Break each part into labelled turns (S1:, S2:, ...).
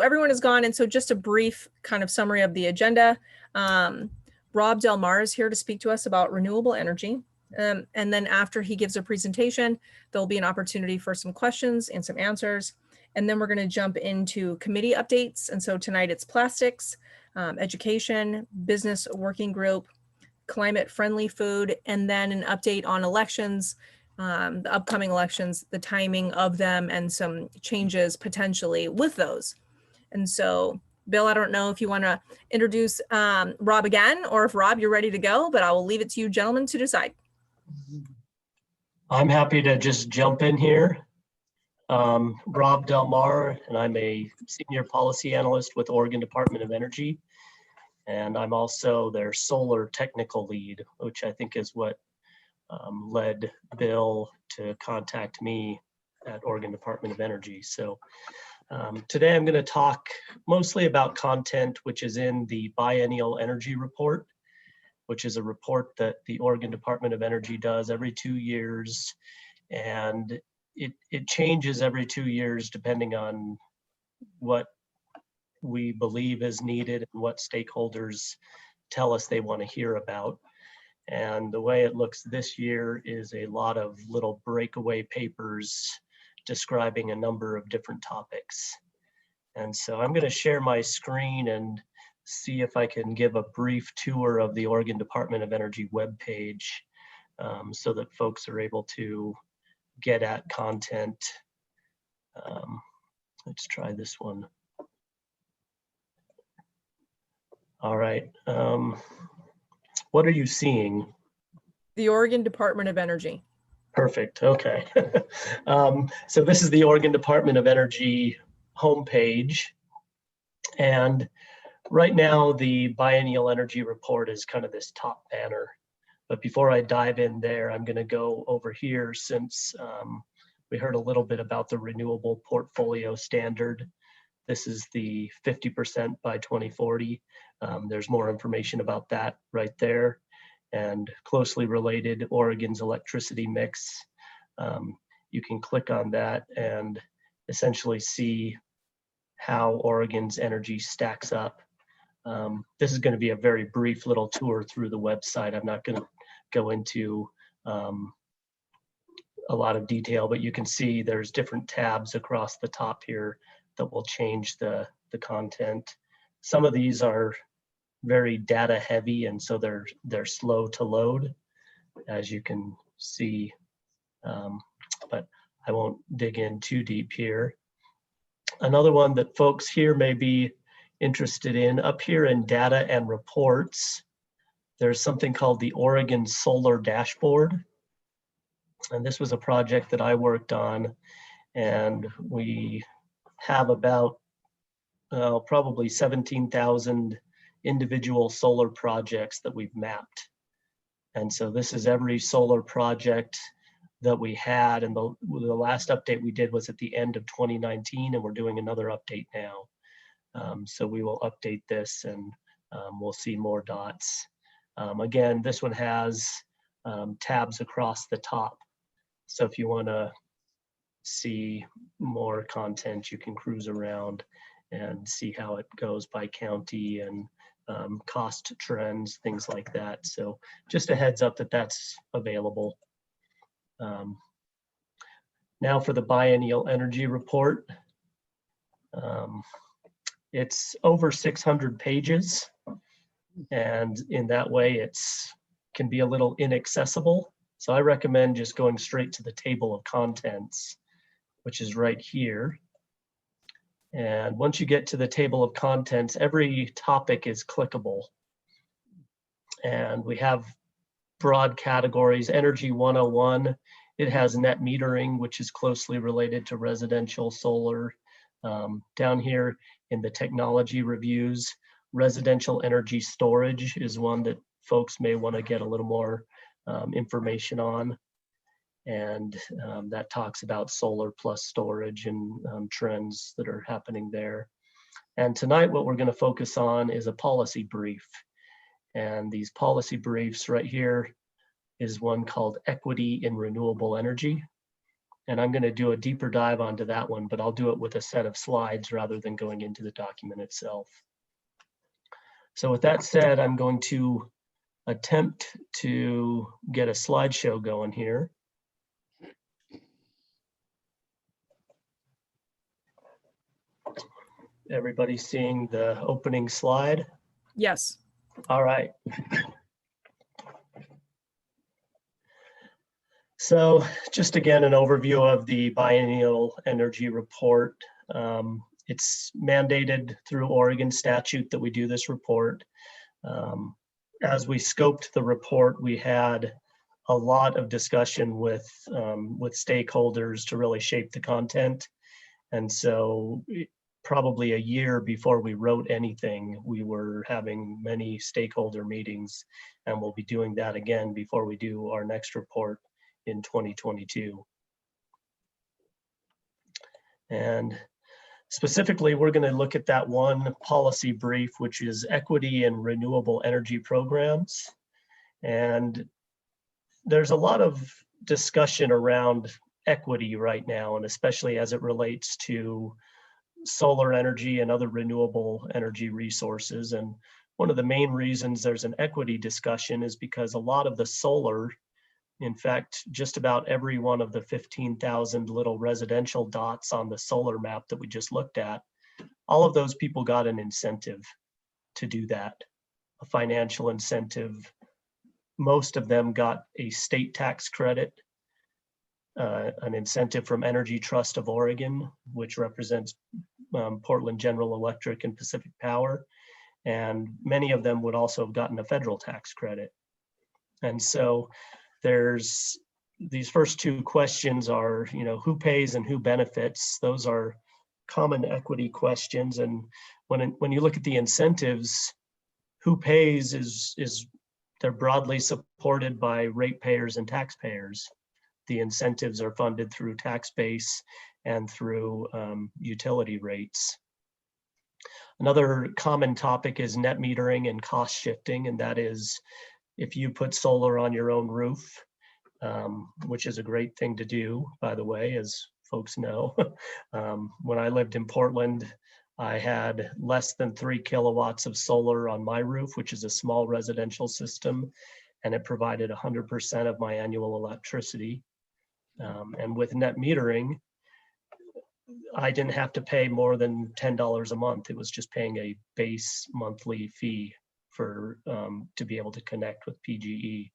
S1: Everyone is gone, and so just a brief kind of summary of the agenda. Rob Del Mar is here to speak to us about renewable energy. And then after he gives a presentation, there'll be an opportunity for some questions and some answers. And then we're going to jump into committee updates. And so tonight it's plastics, education, business working group, climate friendly food, and then an update on elections, the upcoming elections, the timing of them, and some changes potentially with those. And so, Bill, I don't know if you want to introduce Rob again, or if Rob, you're ready to go, but I will leave it to you gentlemen to decide.
S2: I'm happy to just jump in here. Rob Del Mar, and I'm a senior policy analyst with Oregon Department of Energy. And I'm also their solar technical lead, which I think is what led Bill to contact me at Oregon Department of Energy. So today I'm going to talk mostly about content which is in the Biennial Energy Report, which is a report that the Oregon Department of Energy does every 2 years. And it changes every 2 years depending on what we believe is needed and what stakeholders tell us they want to hear about. And the way it looks this year is a lot of little breakaway papers describing a number of different topics. And so I'm going to share my screen and see if I can give a brief tour of the Oregon Department of Energy webpage so that folks are able to get at content. Let's try this one. All right. What are you seeing?
S1: The Oregon Department of Energy.
S2: Perfect. Okay. So this is the Oregon Department of Energy homepage. And right now, the Biennial Energy Report is kind of this top banner. But before I dive in there, I'm going to go over here since we heard a little bit about the Renewable Portfolio Standard. This is the 50% by 2040. There's more information about that right there. And closely related, Oregon's electricity mix. You can click on that and essentially see how Oregon's energy stacks up. This is going to be a very brief little tour through the website. I'm not going to go into a lot of detail, but you can see there's different tabs across the top here that will change the content. Some of these are very data heavy, and so they're slow to load, as you can see, but I won't dig in too deep here. Another one that folks here may be interested in, up here in data and reports, there's something called the Oregon Solar Dashboard. And this was a project that I worked on, and we have about probably 17,000 individual solar projects that we've mapped. And so this is every solar project that we had, and the last update we did was at the end of 2019, and we're doing another update now. So we will update this, and we'll see more dots. Again, this one has tabs across the top. So if you want to see more content, you can cruise around and see how it goes by county and cost trends, things like that. So just a heads up that that's available. Now for the Biennial Energy Report. It's over 600 pages, and in that way it's can be a little inaccessible. So I recommend just going straight to the table of contents, which is right here. And once you get to the table of contents, every topic is clickable. And we have broad categories. Energy 101, it has net metering, which is closely related to residential solar. Down here in the technology reviews, residential energy storage is one that folks may want to get a little more information on. And that talks about solar plus storage and trends that are happening there. And tonight what we're going to focus on is a policy brief. And these policy briefs right here is one called Equity in Renewable Energy. And I'm going to do a deeper dive onto that one, but I'll do it with a set of slides rather than going into the document itself. So with that said, I'm going to attempt to get a slideshow going here. Everybody seeing the opening slide?
S1: Yes.
S2: All right. So just again, an overview of the Biennial Energy Report. It's mandated through Oregon statute that we do this report. As we scoped the report, we had a lot of discussion with stakeholders to really shape the content. And so probably a year before we wrote anything, we were having many stakeholder meetings, and we'll be doing that again before we do our next report in 2022. And specifically, we're going to look at that one policy brief, which is equity in renewable energy programs. And there's a lot of discussion around equity right now, and especially as it relates to solar energy and other renewable energy resources. And one of the main reasons there's an equity discussion is because a lot of the solar, in fact, just about every one of the 15,000 little residential dots on the solar map that we just looked at, all of those people got an incentive to do that, a financial incentive. Most of them got a state tax credit, an incentive from Energy Trust of Oregon, which represents Portland General Electric and Pacific Power. And many of them would also have gotten a federal tax credit. And so there's these first two questions are, who pays and who benefits? Those are common equity questions. And when you look at the incentives, who pays is they're broadly supported by ratepayers and taxpayers. The incentives are funded through tax base and through utility rates. Another common topic is net metering and cost shifting, and that is if you put solar on your own roof, which is a great thing to do, by the way, as folks know. When I lived in Portland, I had less than 3 kilowatts of solar on my roof, which is a small residential system, and it provided 100% of my annual electricity. And with net metering, I didn't have to pay more than $10 a month. It was just paying a base monthly fee for to be able to connect with PGE.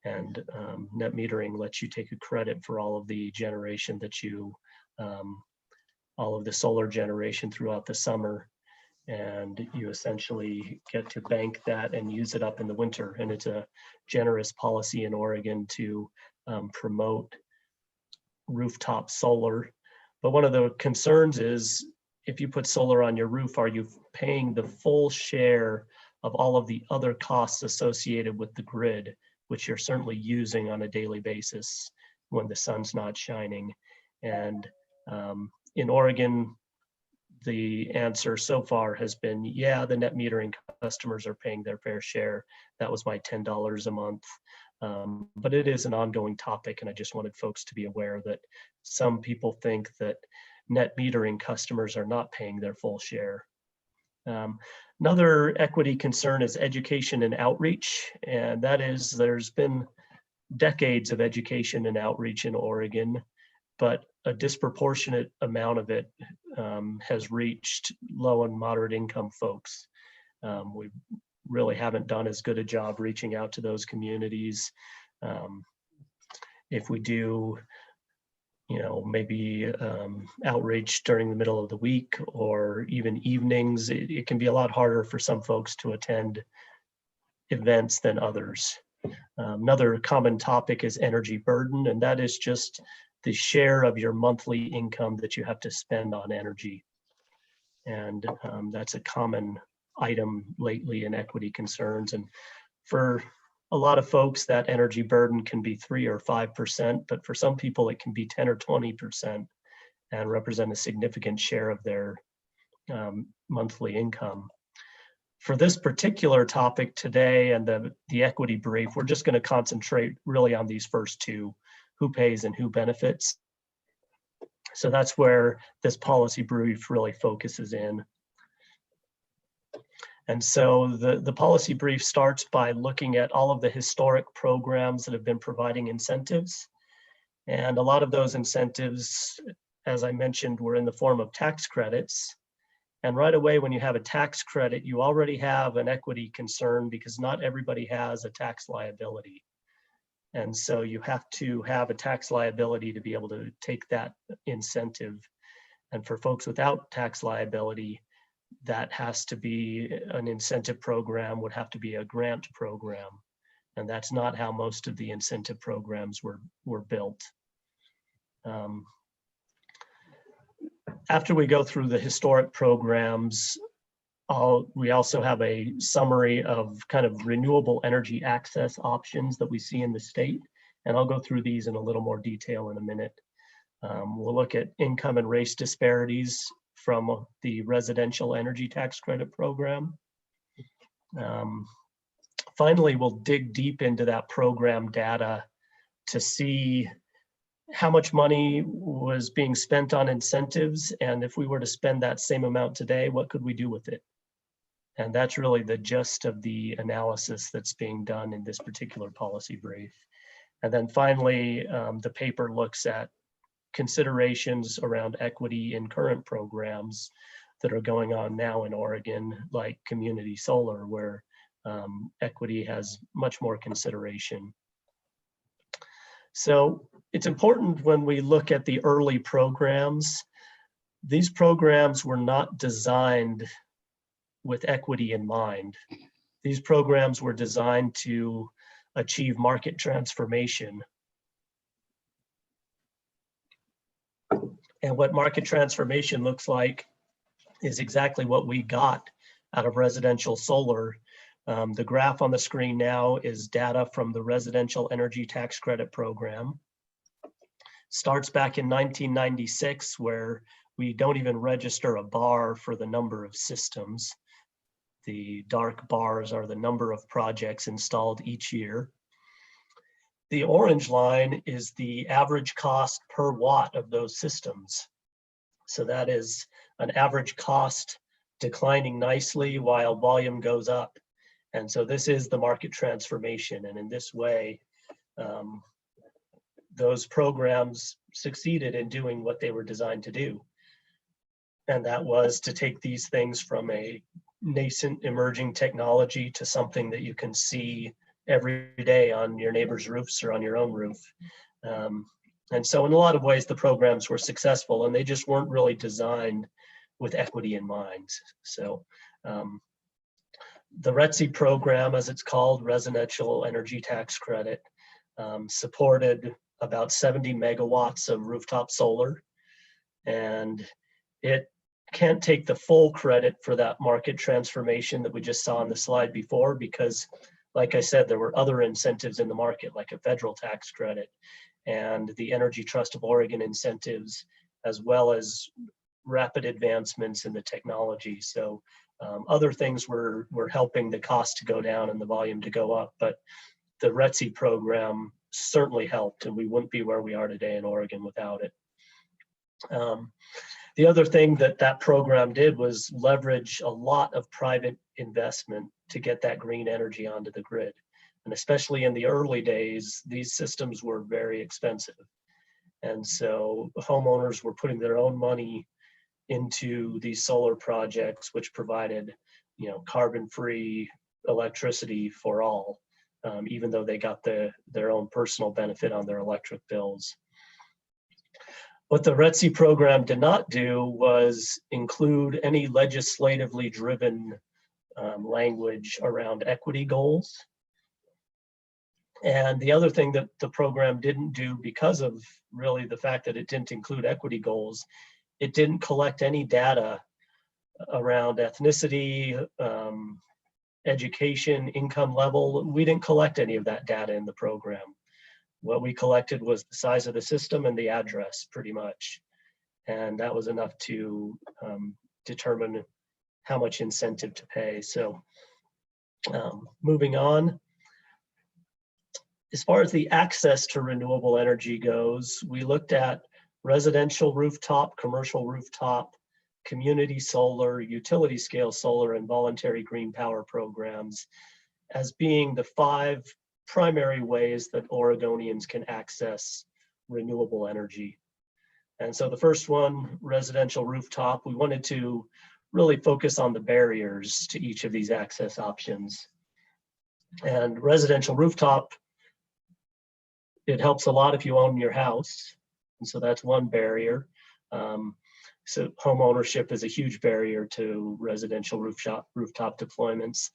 S2: And net metering lets you take a credit for all of the generation that you, all of the solar generation throughout the summer. And you essentially get to bank that and use it up in the winter. And it's a generous policy in Oregon to promote rooftop solar. But one of the concerns is if you put solar on your roof, are you paying the full share of all of the other costs associated with the grid, which you're certainly using on a daily basis when the sun's not shining? And in Oregon, the answer so far has been, yeah, the net metering customers are paying their fair share. That was my $10 a month. But it is an ongoing topic, and I just wanted folks to be aware that some people think that net metering customers are not paying their full share. Another equity concern is education and outreach, and that is there's been decades of education and outreach in Oregon, but a disproportionate amount of it has reached low and moderate income folks. We really haven't done as good a job reaching out to those communities. If we do, maybe outreach during the middle of the week or even evenings, it can be a lot harder for some folks to attend events than others. Another common topic is energy burden, and that is just the share of your monthly income that you have to spend on energy. And that's a common item lately in equity concerns. And for a lot of folks, that energy burden can be 3 or 5%, but for some people it can be 10 or 20% and represent a significant share of their monthly income. For this particular topic today and the equity brief, we're just going to concentrate really on these first two, who pays and who benefits. So that's where this policy brief really focuses in. And so the policy brief starts by looking at all of the historic programs that have been providing incentives. And a lot of those incentives, as I mentioned, were in the form of tax credits. And right away, when you have a tax credit, you already have an equity concern because not everybody has a tax liability. And so you have to have a tax liability to be able to take that incentive. And for folks without tax liability, that has to be an incentive program, would have to be a grant program. And that's not how most of the incentive programs were built. After we go through the historic programs, we also have a summary of kind of renewable energy access options that we see in the state. And I'll go through these in a little more detail in a minute. We'll look at income and race disparities from the residential energy tax credit program. Finally, we'll dig deep into that program data to see how much money was being spent on incentives, and if we were to spend that same amount today, what could we do with it? And that's really the gist of the analysis that's being done in this particular policy brief. And then finally, the paper looks at considerations around equity in current programs that are going on now in Oregon, like community solar, where equity has much more consideration. So it's important when we look at the early programs, these programs were not designed with equity in mind. These programs were designed to achieve market transformation. And what market transformation looks like is exactly what we got out of residential solar. The graph on the screen now is data from the Residential Energy Tax Credit Program. Starts back in 1996, where we don't even register a bar for the number of systems. The dark bars are the number of projects installed each year. The orange line is the average cost per watt of those systems. So that is an average cost declining nicely while volume goes up. And so this is the market transformation. And in this way, those programs succeeded in doing what they were designed to do. And that was to take these things from a nascent emerging technology to something that you can see every day on your neighbor's roofs or on your own roof. And so in a lot of ways, the programs were successful, and they just weren't really designed with equity in mind. So the RETC program, as it's called, Residential Energy Tax Credit, supported about 70 megawatts of rooftop solar. And it can't take the full credit for that market transformation that we just saw on the slide before, because like I said, there were other incentives in the market, like a federal tax credit and the Energy Trust of Oregon incentives, as well as rapid advancements in the technology. So other things were helping the cost to go down and the volume to go up, but the RETC program certainly helped, and we wouldn't be where we are today in Oregon without it. The other thing that program did was leverage a lot of private investment to get that green energy onto the grid. And especially in the early days, these systems were very expensive. And so homeowners were putting their own money into these solar projects, which provided, carbon-free electricity for all, even though they got their own personal benefit on their electric bills. What the RETC program did not do was include any legislatively driven language around equity goals. And the other thing that the program didn't do, because of really the fact that it didn't include equity goals, it didn't collect any data around ethnicity, education, income level. We didn't collect any of that data in the program. What we collected was the size of the system and the address, pretty much. And that was enough to determine how much incentive to pay. So moving on. As far as the access to renewable energy goes, we looked at residential rooftop, commercial rooftop, community solar, utility scale solar, and voluntary green power programs as being the 5 primary ways that Oregonians can access renewable energy. And so the first one, residential rooftop, we wanted to really focus on the barriers to each of these access options. And residential rooftop, it helps a lot if you own your house. And so that's one barrier. So home ownership is a huge barrier to residential rooftop deployments.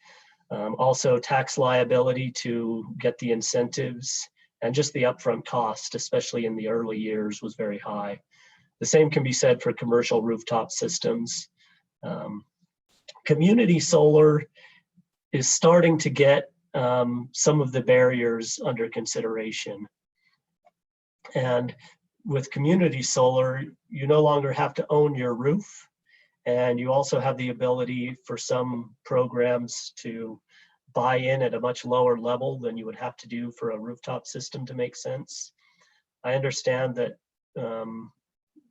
S2: Also tax liability to get the incentives, and just the upfront cost, especially in the early years, was very high. The same can be said for commercial rooftop systems. Community solar is starting to get some of the barriers under consideration. And with community solar, you no longer have to own your roof, and you also have the ability for some programs to buy in at a much lower level than you would have to do for a rooftop system to make sense. I understand that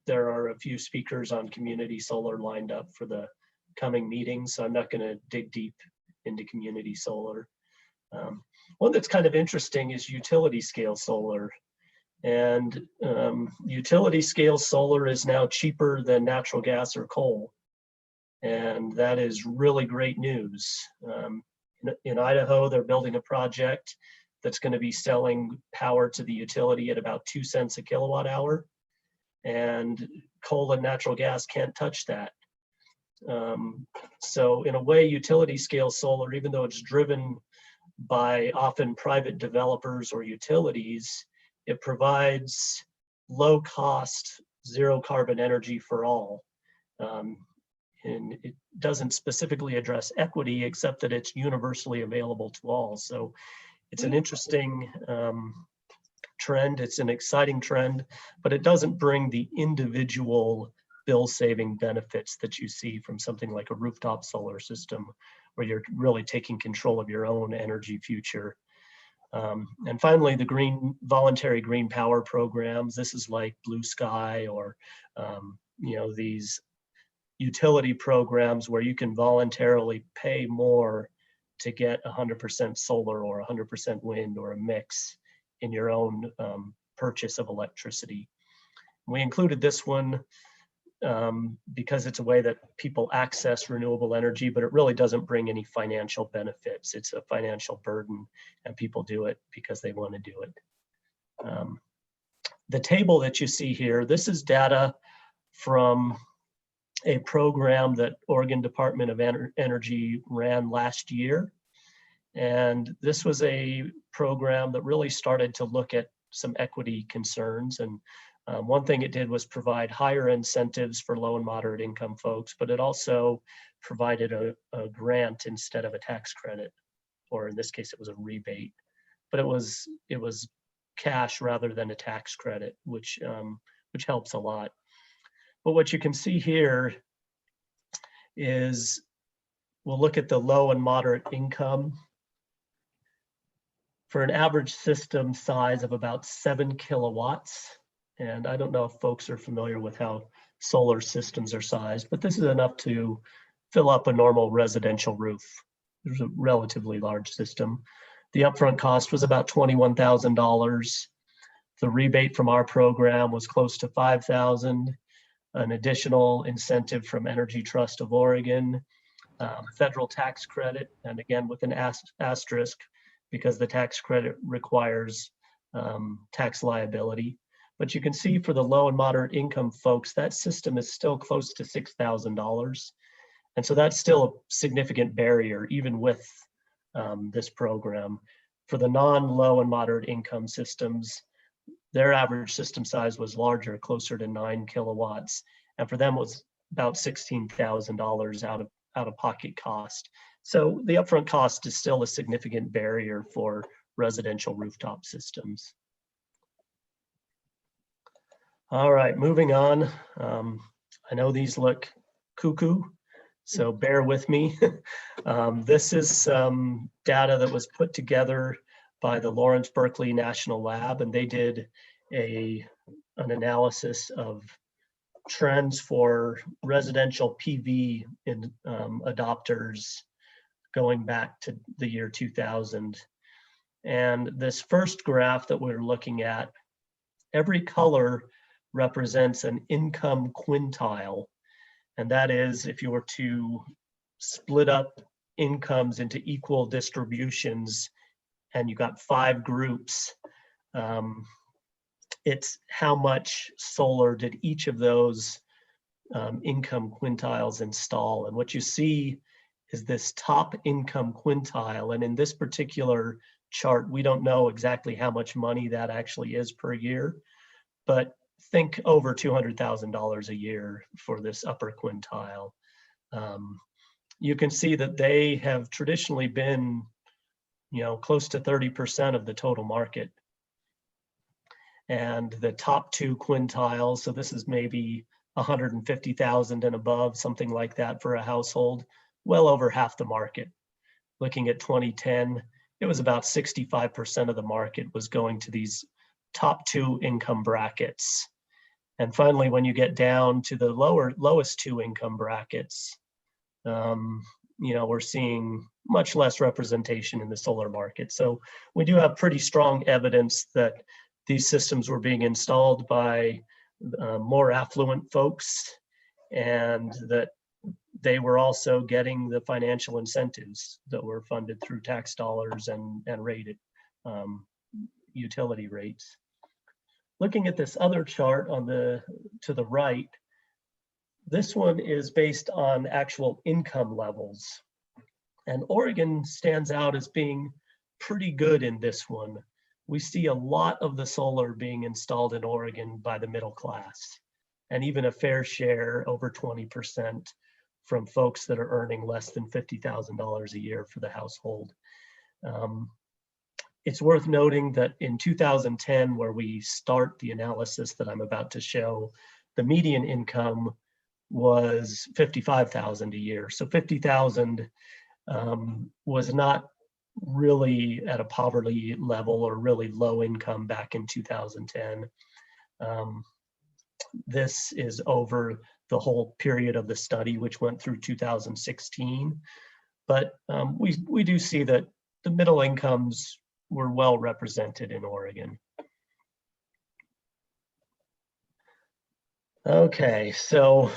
S2: there are a few speakers on community solar lined up for the coming meetings, so I'm not going to dig deep into community solar. One that's kind of interesting is utility scale solar. And utility scale solar is now cheaper than natural gas or coal. And that is really great news. In Idaho, they're building a project that's going to be selling power to the utility at about 2 cents a kilowatt hour. And coal and natural gas can't touch that. So in a way, utility scale solar, even though it's driven by often private developers or utilities, it provides low cost, zero carbon energy for all. And it doesn't specifically address equity, except that it's universally available to all. So it's an interesting trend. It's an exciting trend, but it doesn't bring the individual bill saving benefits that you see from something like a rooftop solar system, where you're really taking control of your own energy future. And finally, the voluntary green power programs. This is like Blue Sky or these utility programs where you can voluntarily pay more to get 100% solar or 100% wind or a mix in your own purchase of electricity. We included this one because it's a way that people access renewable energy, but it really doesn't bring any financial benefits. It's a financial burden, and people do it because they want to do it. The table that you see here, this is data from a program that Oregon Department of Energy ran last year. And this was a program that really started to look at some equity concerns. And one thing it did was provide higher incentives for low and moderate income folks, but it also provided a grant instead of a tax credit, or in this case, it was a rebate. But it was cash rather than a tax credit, which helps a lot. But what you can see here is, we'll look at the low and moderate income. For an average system size of about 7 kilowatts, and I don't know if folks are familiar with how solar systems are sized, but this is enough to fill up a normal residential roof. There's a relatively large system. The upfront cost was about $21,000. The rebate from our program was close to $5,000. An additional incentive from Energy Trust of Oregon, federal tax credit, and again with an asterisk, because the tax credit requires tax liability. But you can see for the low and moderate income folks, that system is still close to $6,000. And so that's still a significant barrier, even with this program. For the non-low and moderate income systems, their average system size was larger, closer to 9 kilowatts. And for them, it was about $16,000 out of pocket cost. So the upfront cost is still a significant barrier for residential rooftop systems. All right, moving on. I know these look cuckoo, so bear with me. This is some data that was put together by the Lawrence Berkeley National Lab, and they did a an analysis of trends for residential PV in adopters going back to the year 2000. And this first graph that we're looking at, every color represents an income quintile. And that is, if you were to split up incomes into equal distributions and you got 5 groups, it's how much solar did each of those income quintiles install. And what you see is this top income quintile. And in this particular chart, we don't know exactly how much money that actually is per year, but think over $200,000 a year for this upper quintile. You can see that they have traditionally been, close to 30% of the total market. And the top 2 quintiles, so this is maybe 150,000 and above, something like that for a household, well over half the market. Looking at 2010, it was about 65% of the market was going to these top 2 income brackets. And finally, when you get down to the lowest 2 income brackets, we're seeing much less representation in the solar market. So we do have pretty strong evidence that these systems were being installed by more affluent folks, and that they were also getting the financial incentives that were funded through tax dollars and rated utility rates. Looking at this other chart to the right, this one is based on actual income levels. And Oregon stands out as being pretty good in this one. We see a lot of the solar being installed in Oregon by the middle class, and even a fair share, over 20%, from folks that are earning less than $50,000 a year for the household. It's worth noting that in 2010, where we start the analysis that I'm about to show, the median income was $55,000 a year. So 50,000 was not really at a poverty level or really low income back in 2010. This is over the whole period of the study, which went through 2016. But we do see that the middle incomes were well represented in Oregon. Okay, so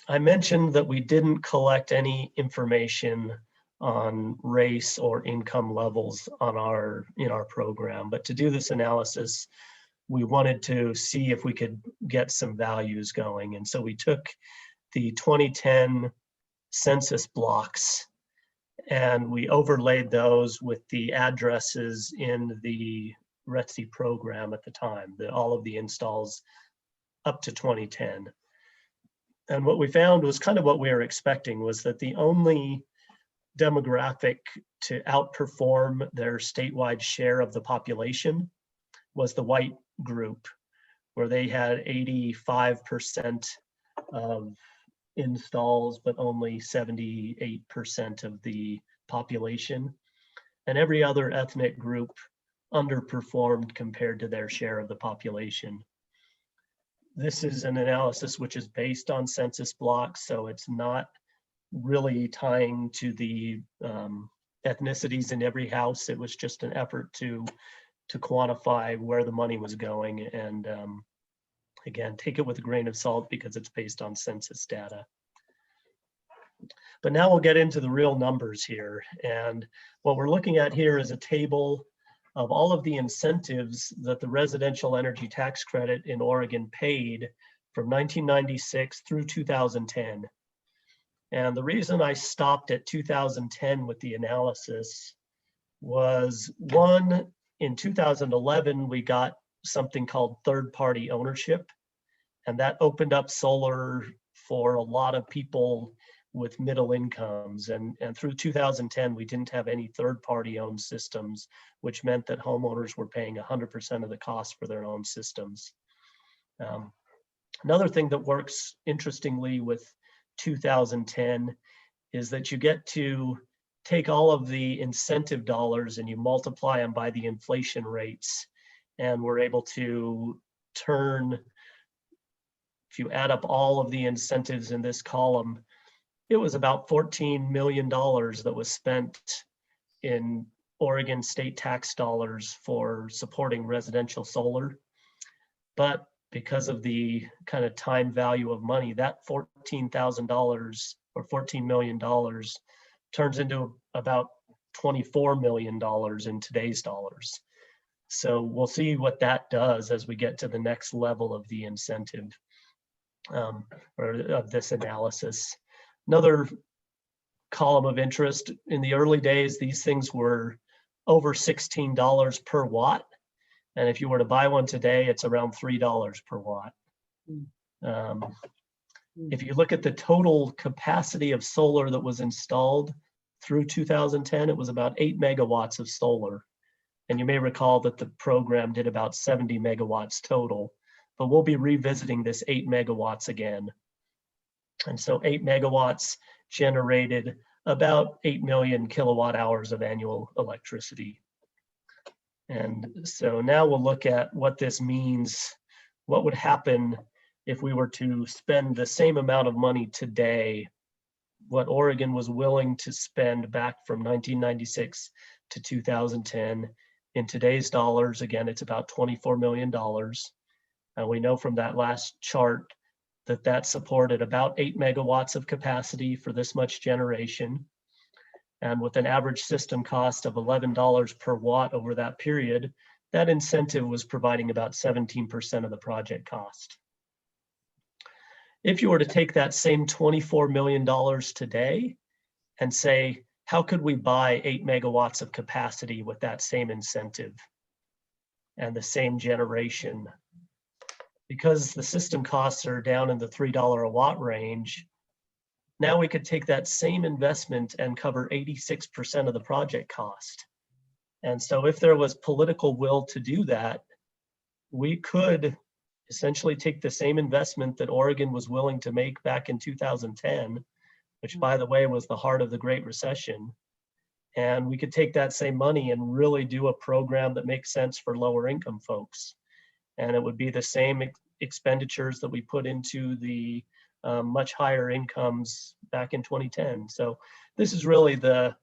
S2: I mentioned that we didn't collect any information on race or income levels in our program, but to do this analysis, we wanted to see if we could get some values going. And so we took the 2010 census blocks and we overlaid those with the addresses in the RETC program at the time, all of the installs up to 2010. And what we found was kind of what we were expecting, was that the only demographic to outperform their statewide share of the population was the white group, where they had 85% of installs, but only 78% of the population. And every other ethnic group underperformed compared to their share of the population. This is an analysis which is based on census blocks, so it's not really tying to the ethnicities in every house. It was just an effort to quantify where the money was going, and again, take it with a grain of salt because it's based on census data. But now we'll get into the real numbers here, and what we're looking at here is a table of all of the incentives that the residential energy tax credit in Oregon paid from 1996 through 2010. And the reason I stopped at 2010 with the analysis was, one, in 2011, we got something called third-party ownership, and that opened up solar for a lot of people with middle incomes. And through 2010, we didn't have any third-party owned systems, which meant that homeowners were paying 100% of the cost for their own systems. Another thing that works interestingly with 2010 is that you get to take all of the incentive dollars and you multiply them by the inflation rates, and we're able to turn, if you add up all of the incentives in this column, it was about $14 million that was spent in Oregon state tax dollars for supporting residential solar. But because of the kind of time value of money, that $14,000 or $14 million turns into about $24 million in today's dollars. So we'll see what that does as we get to the next level of the incentive or of this analysis. Another column of interest, in the early days, these things were over $16 per watt. And if you were to buy one today, it's around $3 per watt. If you look at the total capacity of solar that was installed through 2010, it was about 8 megawatts of solar. And you may recall that the program did about 70 megawatts total, but we'll be revisiting this 8 megawatts again. And so 8 megawatts generated about 8 million kilowatt hours of annual electricity. And so now we'll look at what this means. What would happen if we were to spend the same amount of money today, what Oregon was willing to spend back from 1996 to 2010. In today's dollars, again, it's about $24 million. And we know from that last chart that that supported about 8 megawatts of capacity for this much generation. And with an average system cost of $11 per watt over that period, that incentive was providing about 17% of the project cost. If you were to take that same $24 million today and say, how could we buy 8 megawatts of capacity with that same incentive and the same generation? Because the system costs are down in the $3 a watt range, now we could take that same investment and cover 86% of the project cost. And so if there was political will to do that, we could essentially take the same investment that Oregon was willing to make back in 2010, which by the way was the heart of the Great Recession. And we could take that same money and really do a program that makes sense for lower income folks. And it would be the same expenditures that we put into the much higher incomes back in 2010. So this is really the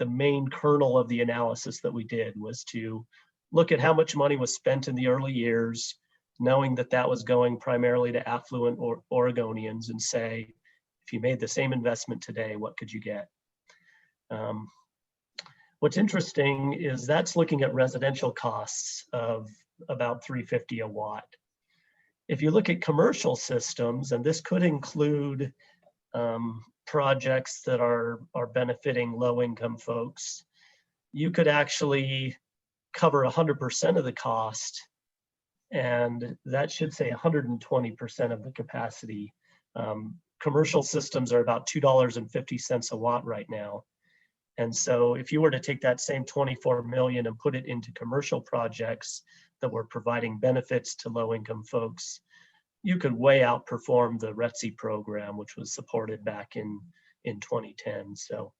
S2: main kernel of the analysis that we did, was to look at how much money was spent in the early years, knowing that that was going primarily to affluent Oregonians, and say, if you made the same investment today, what could you get? What's interesting is that's looking at residential costs of about $3.50 a watt. If you look at commercial systems, and this could include projects that are benefiting low-income folks, you could actually cover 100% of the cost, and that should say 120% of the capacity. Commercial systems are about $2.50 a watt right now. And so if you were to take that same 24 million and put it into commercial projects that were providing benefits to low-income folks, you could way outperform the RETC program, which was supported back in 2010. So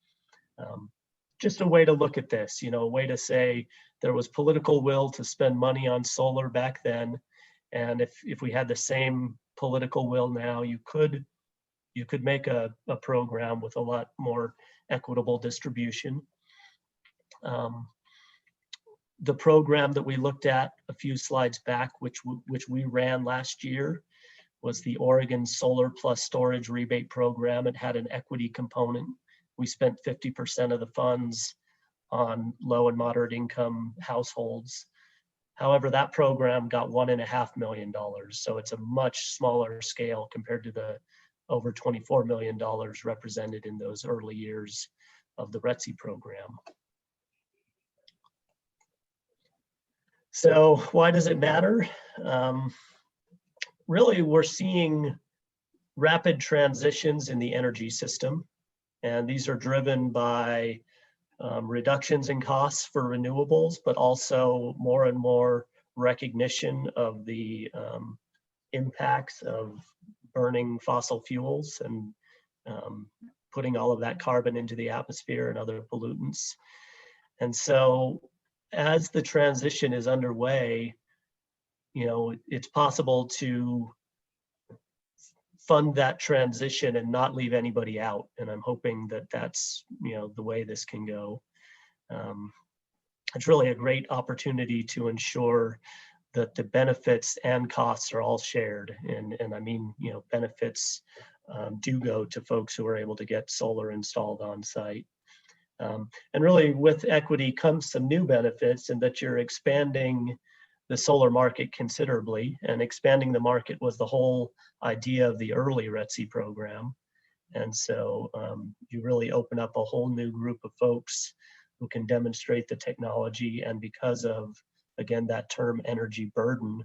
S2: just a way to look at this, a way to say there was political will to spend money on solar back then. And if we had the same political will now, you could make a program with a lot more equitable distribution. The program that we looked at a few slides back, which we ran last year, was the Oregon Solar Plus Storage Rebate Program. It had an equity component. We spent 50% of the funds on low and moderate income households. However, that program got $1.5 million. So it's a much smaller scale compared to the over $24 million represented in those early years of the RETC program. So why does it matter? Really, we're seeing rapid transitions in the energy system, and these are driven by reductions in costs for renewables, but also more and more recognition of the impacts of burning fossil fuels and putting all of that carbon into the atmosphere and other pollutants. And so as the transition is underway, you know, it's possible to fund that transition and not leave anybody out. And I'm hoping that that's, you know, the way this can go. It's really a great opportunity to ensure that the benefits and costs are all shared. And I mean, you know, benefits do go to folks who are able to get solar installed on site. And really with equity comes some new benefits, in that you're expanding the solar market considerably, and expanding the market was the whole idea of the early RETC program. And so you really open up a whole new group of folks who can demonstrate the technology. And because of, again, that term energy burden,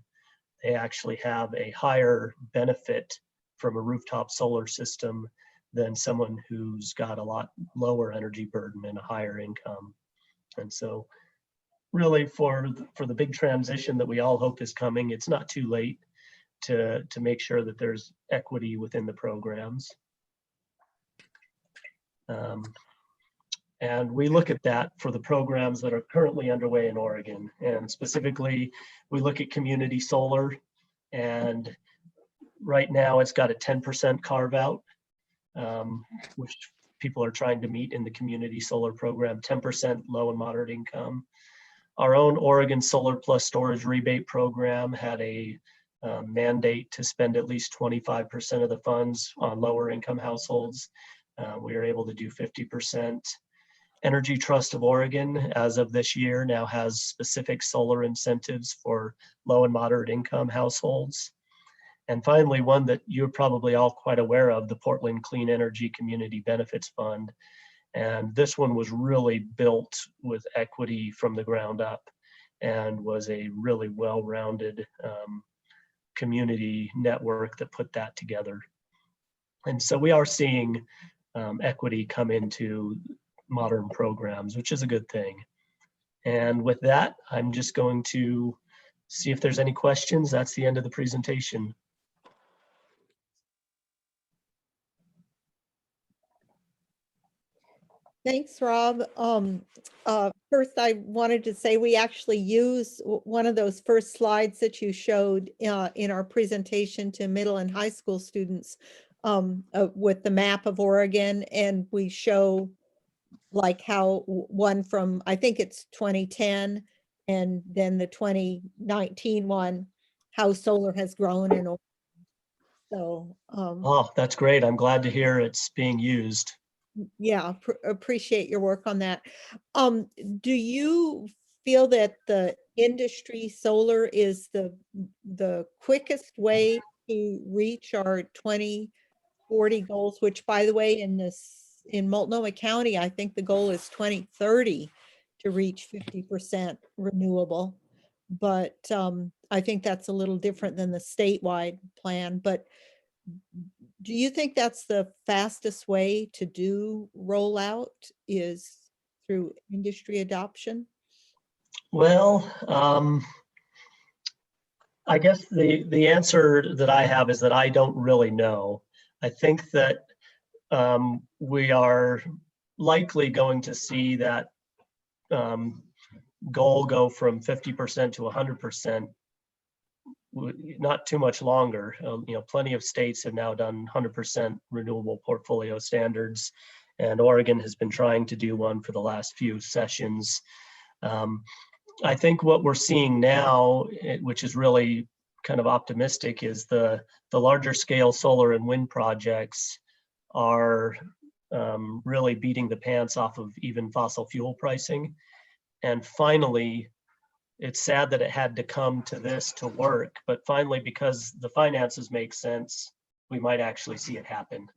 S2: they actually have a higher benefit from a rooftop solar system than someone who's got a lot lower energy burden and a higher income. And so really for the big transition that we all hope is coming, it's not too late to make sure that there's equity within the programs. And we look at that for the programs that are currently underway in Oregon. And specifically, we look at community solar, and right now it's got a 10% carve out, which people are trying to meet in the community solar program, 10% low and moderate income. Our own Oregon Solar Plus Storage Rebate program had a mandate to spend at least 25% of the funds on lower income households. We were able to do 50%. Energy Trust of Oregon, as of this year, now has specific solar incentives for low and moderate income households. And finally, one that you're probably all quite aware of, the Portland Clean Energy Community Benefits Fund. And this one was really built with equity from the ground up, and was a really well-rounded community network that put that together. And so we are seeing equity come into modern programs, which is a good thing. And with that, I'm just going to see if there's any questions. That's the end of the presentation.
S3: Thanks, Rob. First, I wanted to say we actually use one of those first slides that you showed in our presentation to middle and high school students with the map of Oregon, and we show like how one from, I think it's 2010, and then the 2019 one, how solar has grown in Oregon. So,
S2: oh, that's great. I'm glad to hear it's being used.
S3: yeah, appreciate your work on that. Do you feel that the industry solar is the quickest way to reach our 2040 goals, which, by the way, in Multnomah County, I think the goal is 2030 to reach 50% renewable. But I think that's a little different than the statewide plan. But do you think that's the fastest way to do rollout, is through industry adoption?
S2: Well, I guess the answer that I have is that I don't really know. I think that we are likely going to see that goal go from 50% to 100%. Not too much longer. You know, plenty of states have now done 100% renewable portfolio standards, and Oregon has been trying to do one for the last few sessions. I think what we're seeing now, which is really kind of optimistic, is the larger scale solar and wind projects are really beating the pants off of even fossil fuel pricing. And finally, it's sad that it had to come to this to work, but finally, because the finances make sense, we might actually see it happen.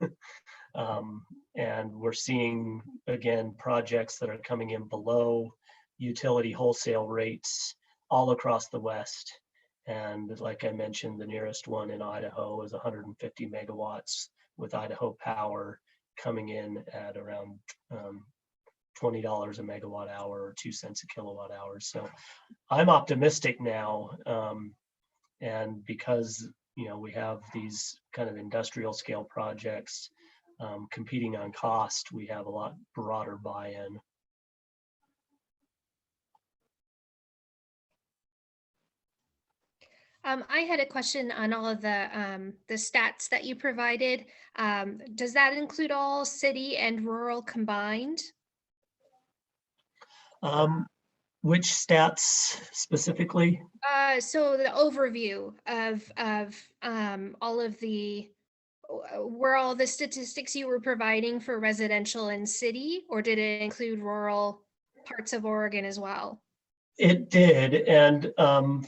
S2: And we're seeing, again, projects that are coming in below utility wholesale rates all across the West. And like I mentioned, the nearest one in Idaho is 150 megawatts with Idaho Power coming in at around $20 a megawatt hour or 2 cents a kilowatt hour. So I'm optimistic now. And because, you know, we have these kind of industrial scale projects competing on cost, we have a lot broader buy-in.
S4: I had a question on all of the stats that you provided. Does that include all city and rural combined?
S2: Which stats specifically?
S4: So the overview of all of the were all the statistics you were providing for residential and city, or did it include rural parts of Oregon as well?
S2: It did, and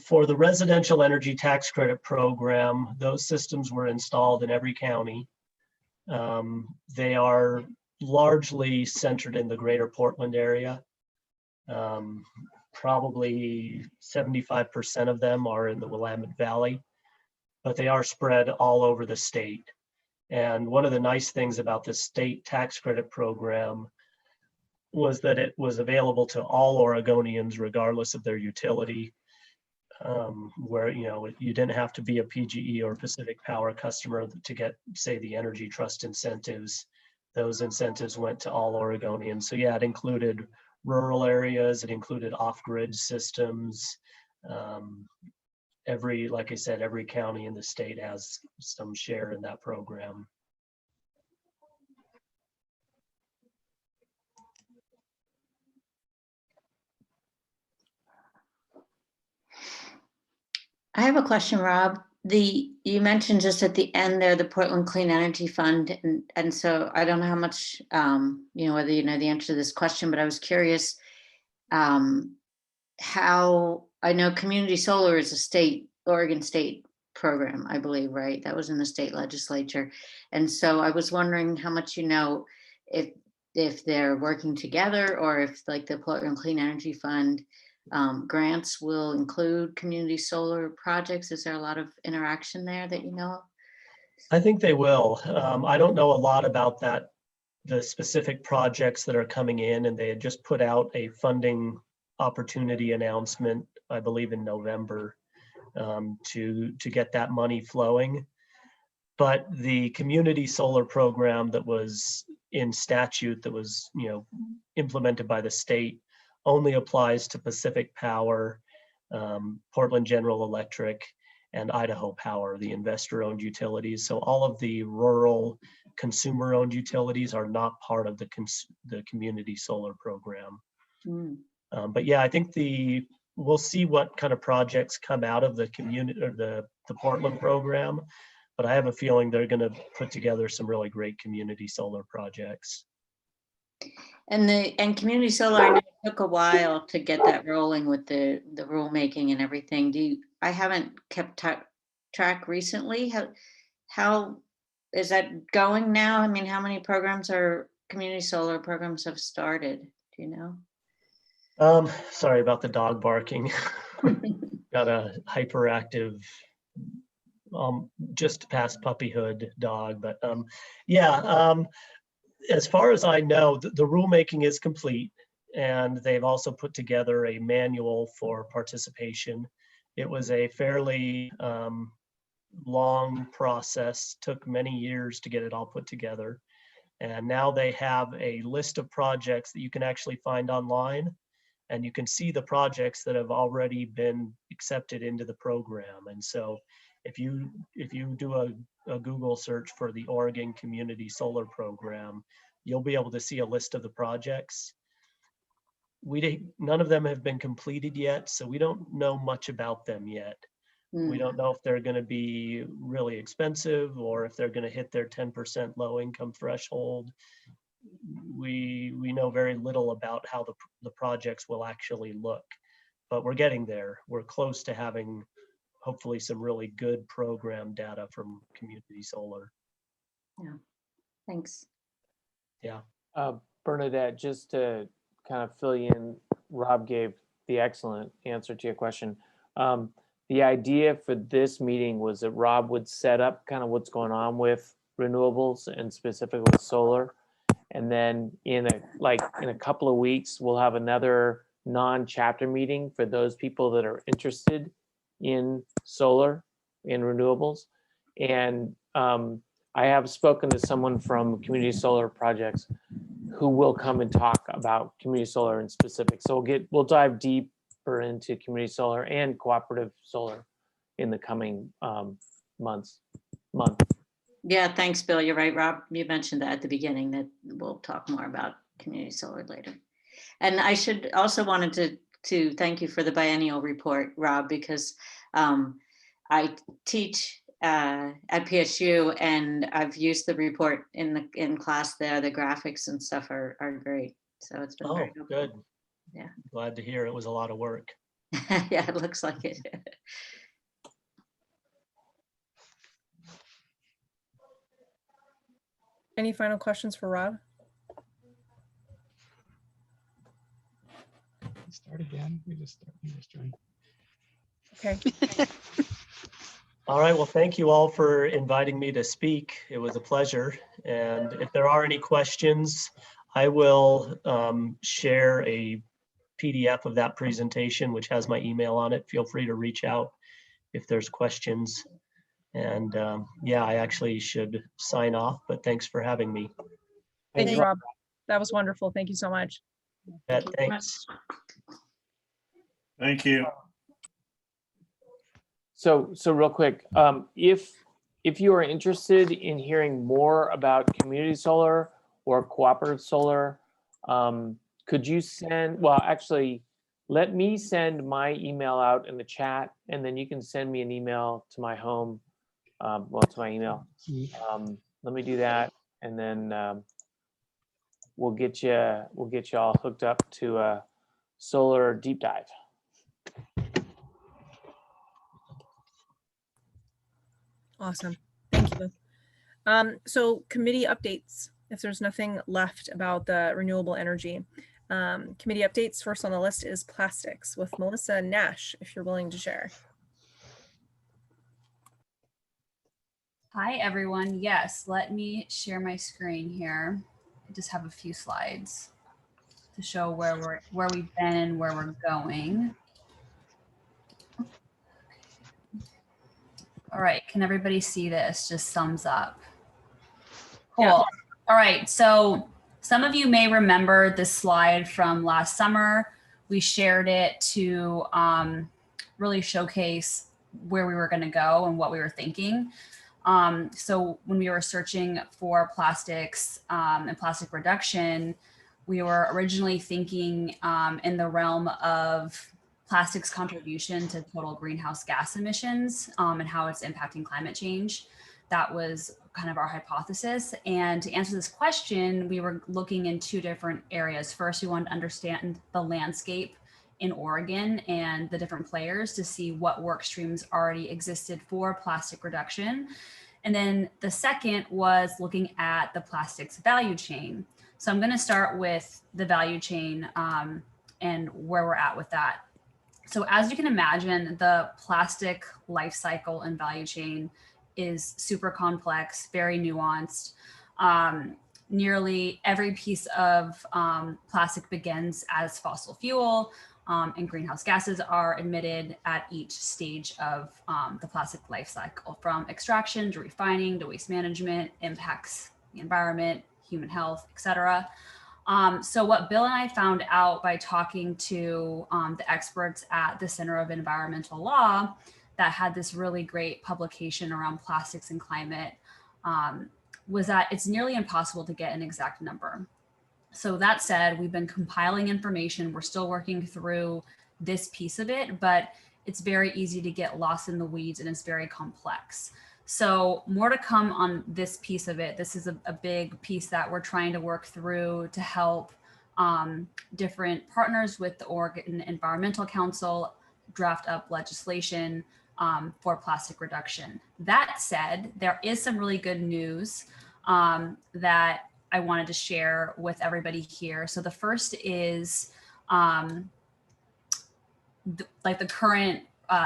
S2: for the residential energy tax credit program, those systems were installed in every county. They are largely centered in the greater Portland area. Probably 75% of them are in the Willamette Valley, but they are spread all over the state. And one of the nice things about the state tax credit program was that it was available to all Oregonians, regardless of their utility, where you didn't have to be a PGE or Pacific Power customer to get, say, the Energy Trust incentives. Those incentives went to all Oregonians. So yeah, it included rural areas, it included off-grid systems. Like I said, every county in the state has some share in that program.
S5: I have a question, Rob. You mentioned just at the end there, the Portland Clean Energy Fund. And so I don't know how much, whether you know the answer to this question, but I was curious how, I know community solar is a Oregon state program, I believe, right? That was in the state legislature. And so I was wondering how much if they're working together, or if like the Portland Clean Energy Fund grants will include community solar projects. Is there a lot of interaction there that you know of?
S2: I think they will. I don't know a lot about the specific projects that are coming in, and they had just put out a funding opportunity announcement, I believe in November, to get that money flowing. But the community solar program that was in statute, that was implemented by the state, only applies to Pacific Power, Portland General Electric, and Idaho Power, the investor-owned utilities. So all of the rural consumer-owned utilities are not part of the community solar program. But yeah, I think we'll see what kind of projects come out of the community or the Portland program. But I have a feeling they're going to put together some really great community solar projects.
S5: And community solar, I know it took a while to get that rolling with the rulemaking and everything. I haven't kept track recently. How is that going now? I mean, how many community solar programs have started? Do you know?
S2: Sorry about the dog barking. Got a hyperactive, just past puppyhood dog, but as far as I know, the rulemaking is complete, and they've also put together a manual for participation. It was a fairly long process, took many years to get it all put together. And now they have a list of projects that you can actually find online, and you can see the projects that have already been accepted into the program. And so if you do a Google search for the Oregon Community Solar Program, you'll be able to see a list of the projects. None of them have been completed yet, so we don't know much about them yet. We don't know if they're going to be really expensive or if they're going to hit their 10% low income threshold. We know very little about how the projects will actually look, but we're getting there. We're close to having hopefully some really good program data from community solar.
S5: Yeah, thanks.
S2: Yeah.
S6: Bernadette, just to kind of fill you in, Rob gave the excellent answer to your question. The idea for this meeting was that Rob would set up kind of what's going on with renewables and specifically with solar. And then in a couple of weeks, we'll have another non-chapter meeting for those people that are interested in solar and renewables. And I have spoken to someone from Community Solar Projects who will come and talk about community solar in specific. So we'll dive deeper into community solar and cooperative solar in the coming month.
S5: Yeah, thanks, Bill. You're right, Rob. You mentioned that at the beginning, that we'll talk more about community solar later. And I should also wanted to thank you for the biennial report, Rob, because I teach at PSU, and I've used the report in class there. The graphics and stuff are great. So it's been very helpful.
S2: Good.
S5: Yeah.
S2: Glad to hear it was a lot of work.
S5: Yeah, it looks like it.
S1: Any final questions for Rob?
S7: Start again. We just joined.
S1: Okay.
S2: All right, well, thank you all for inviting me to speak. It was a pleasure. And if there are any questions, I will share a PDF of that presentation, which has my email on it. Feel free to reach out if there's questions. And yeah, I actually should sign off, but thanks for having me.
S1: Thank you, Rob. That was wonderful. Thank you so much.
S2: Thanks.
S8: Thank you.
S6: So real quick, if you are interested in hearing more about community solar or cooperative solar, could you send, well, actually, let me send my email out in the chat, and then you can send me an email to my home, well, to my email. Let me do that, and then we'll get you all hooked up to a solar deep dive.
S1: Awesome. Thank you. So committee updates, if there's nothing left about the renewable energy. Committee updates, first on the list is plastics with Melissa Nash, if you're willing to share.
S9: Hi, everyone. Yes, let me share my screen here. I just have a few slides to show where we've been and where we're going. All right, can everybody see this? Just thumbs up. Cool.
S1: Yeah.
S9: All right, so some of you may remember this slide from last summer. We shared it to really showcase where we were going to go and what we were thinking. So when we were searching for plastics and plastic reduction, we were originally thinking in the realm of plastics contribution to total greenhouse gas emissions and how it's impacting climate change. That was kind of our hypothesis. And to answer this question, we were looking in two different areas. First, we wanted to understand the landscape in Oregon and the different players to see what work streams already existed for plastic reduction. And then the second was looking at the plastics value chain. So I'm going to start with the value chain and where we're at with that. So as you can imagine, the plastic life cycle and value chain is super complex, very nuanced. Nearly every piece of plastic begins as fossil fuel, and greenhouse gases are emitted at each stage of the plastic life cycle, from extraction to refining to waste management, impacts the environment, human health, etc. So what Bill and I found out by talking to the experts at the Center of Environmental Law that had this really great publication around plastics and climate was that it's nearly impossible to get an exact number. So that said, we've been compiling information. We're still working through this piece of it, but it's very easy to get lost in the weeds and it's very complex. So more to come on this piece of it. This is a big piece that we're trying to work through to help different partners with the Oregon Environmental Council draft up legislation for plastic reduction. That said, there is some really good news that I wanted to share with everybody here. So the first is the current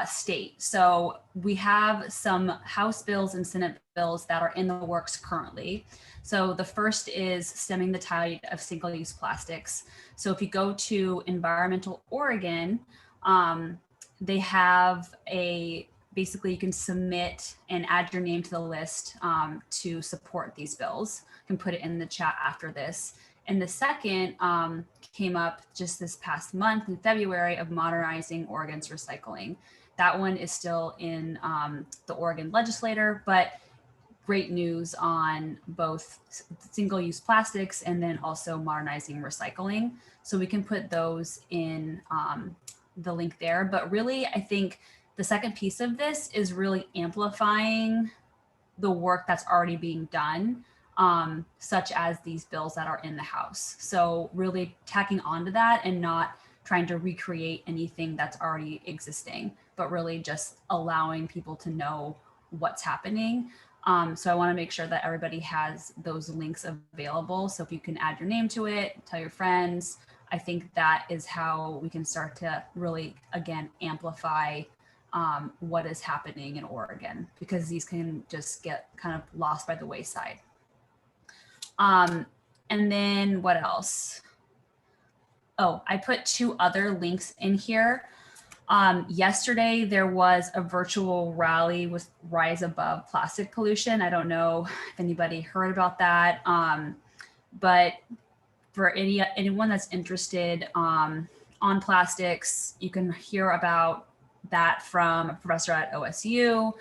S9: state. So we have some House bills and Senate bills that are in the works currently. So the first is stemming the tide of single-use plastics. So if you go to Environmental Oregon, they have basically you can submit and add your name to the list to support these bills. You can put it in the chat after this. And the second came up just this past month in February of modernizing Oregon's recycling. That one is still in the Oregon Legislature, but great news on both single-use plastics and then also modernizing recycling. So we can put those in the link there. But really, I think the second piece of this is really amplifying the work that's already being done, such as these bills that are in the House. So really tacking onto that and not trying to recreate anything that's already existing, but really just allowing people to know what's happening. So I want to make sure that everybody has those links available. So if you can add your name to it, tell your friends, I think that is how we can start to really, again, amplify what is happening in Oregon, because these can just get kind of lost by the wayside. And then what else? Oh, I put 2 other links in here. Yesterday, there was a virtual rally with Rise Above Plastic Pollution. I don't know if anybody heard about that, but for anyone that's interested on plastics, you can hear about that from a professor at OSU,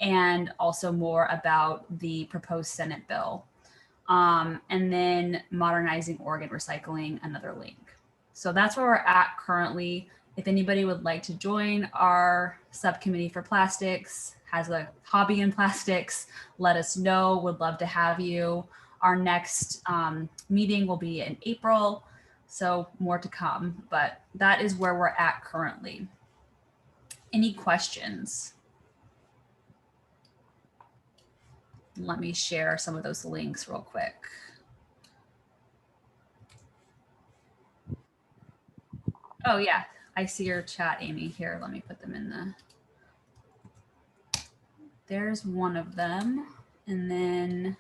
S9: and also more about the proposed Senate bill. And then modernizing Oregon recycling, another link. So that's where we're at currently. If anybody would like to join our subcommittee for plastics, has a hobby in plastics, let us know. Would love to have you. Our next meeting will be in April, so more to come, but that is where we're at currently. Any questions? Let me share some of those links real quick. Oh yeah, I see your chat, Amy. Here, let me put them in the, there's one of them. And then,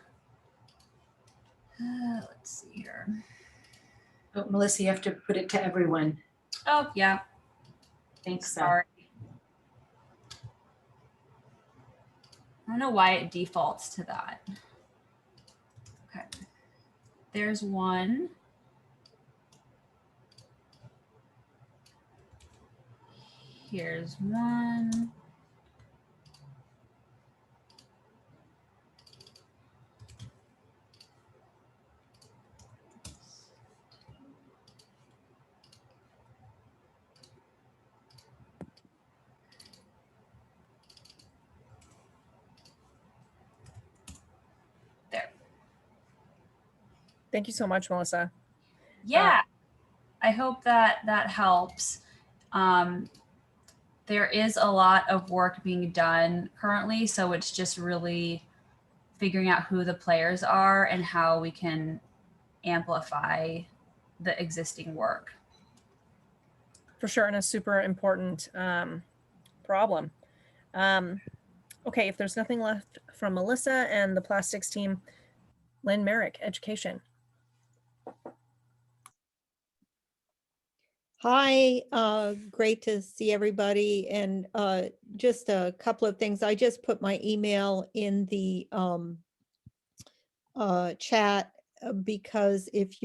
S9: let's see here.
S8: Oh, Melissa, you have to put it to everyone.
S9: Oh yeah,
S8: Thanks.
S9: sorry. I don't know why it defaults to that. Okay, there's one. Here's one. There.
S1: Thank you so much, Melissa.
S9: Yeah, I hope that that helps. There is a lot of work being done currently, so it's just really figuring out who the players are and how we can amplify the existing work.
S1: For sure, and a super important problem. Okay, if there's nothing left from Melissa and the plastics team, Lynn Merrick, education.
S3: Hi, great to see everybody. And just a couple of things. I just put my email in the chat because if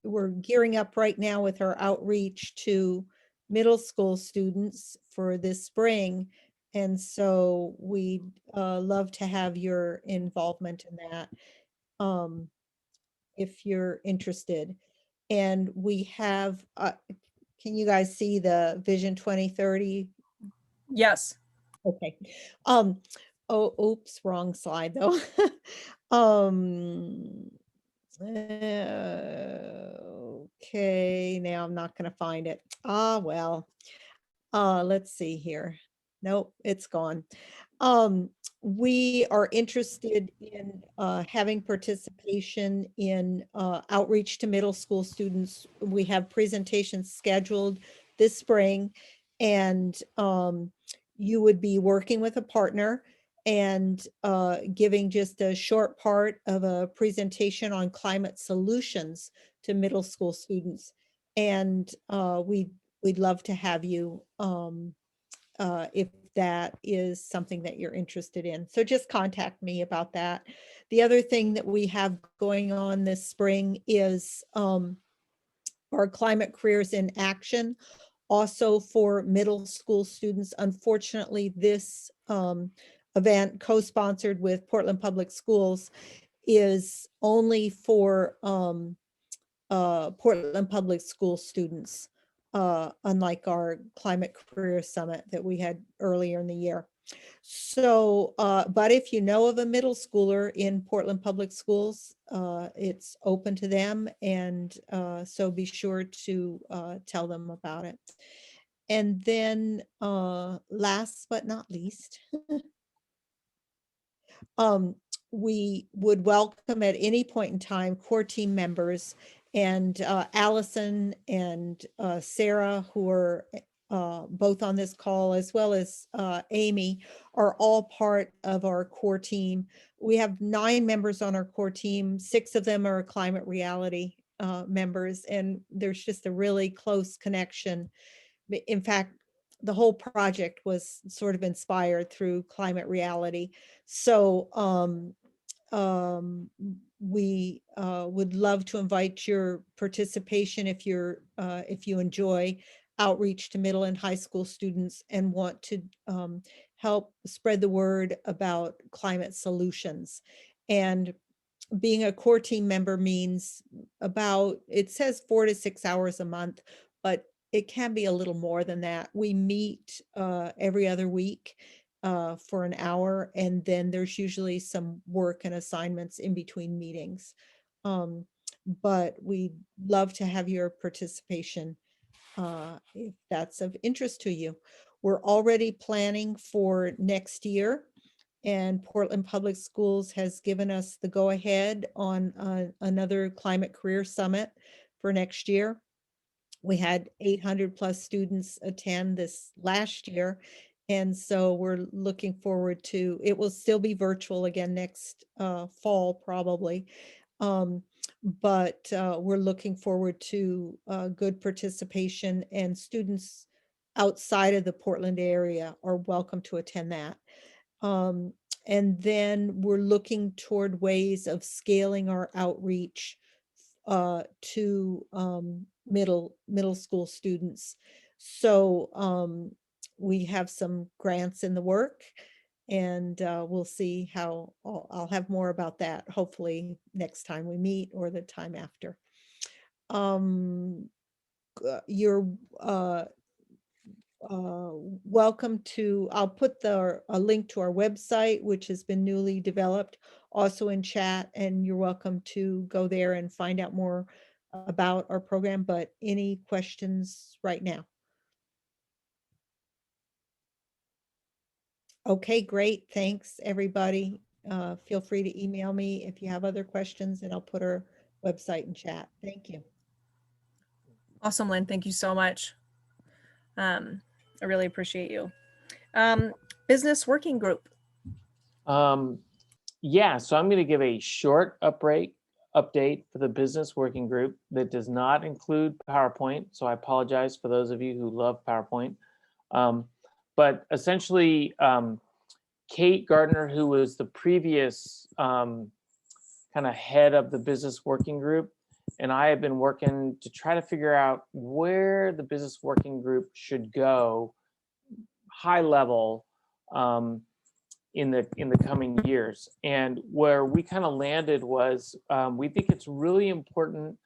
S3: we're gearing up right now with our outreach to middle school students for this spring. And so we'd love to have your involvement in that if you're interested. And we have, can you guys see the Vision 2030?
S1: Yes.
S3: Okay. Oh, oops, wrong slide though. Okay, now I'm not going to find it. Well, let's see here. Nope, it's gone. We are interested in having participation in outreach to middle school students. We have presentations scheduled this spring, and you would be working with a partner and giving just a short part of a presentation on climate solutions to middle school students. And we'd love to have you if that is something that you're interested in. So just contact me about that. The other thing that we have going on this spring is our Climate Careers in Action also for middle school students. Unfortunately, this event, co-sponsored with Portland Public Schools, is only for Portland Public School students, unlike our Climate Career Summit that we had earlier in the year. So, but if you know of a middle schooler in Portland Public Schools, it's open to them, and so be sure to tell them about it. And then last but not least, we would welcome at any point in time core team members, and Allison and Sarah, who are both on this call, as well as Amy, are all part of our core team. We have 9 members on our core team. 6 of them are climate reality members, and there's just a really close connection. In fact, the whole project was sort of inspired through climate reality. So we would love to invite your participation if you enjoy outreach to middle and high school students and want to help spread the word about climate solutions. And being a core team member means it says 4 to 6 hours a month, but it can be a little more than that. We meet every other week for an hour, and then there's usually some work and assignments in between meetings. But we'd love to have your participation if that's of interest to you. We're already planning for next year, and Portland Public Schools has given us the go-ahead on another Climate Career Summit for next year. We had 800 plus students attend this last year, and so we're looking forward to, it will still be virtual again next fall probably, but we're looking forward to good participation, and students outside of the Portland area are welcome to attend that. And then we're looking toward ways of scaling our outreach to middle school students. So we have some grants in the work, and we'll see how I'll have more about that hopefully next time we meet or the time after. You're welcome to, I'll put a link to our website, which has been newly developed, also in chat, and you're welcome to go there and find out more about our program. But any questions right now? Okay, great. Thanks, everybody. Feel free to email me if you have other questions, and I'll put our website in chat. Thank you.
S1: Awesome, Lynn. Thank you so much. I really appreciate you. Business working group.
S6: Yeah, so I'm going to give a short update for the business working group that does not include PowerPoint. So I apologize for those of you who love PowerPoint. But essentially, Kate Gardner, who was the previous kind of head of the business working group, and I have been working to try to figure out where the business working group should go, high level, in the coming years. And where we kind of landed was we think it's really important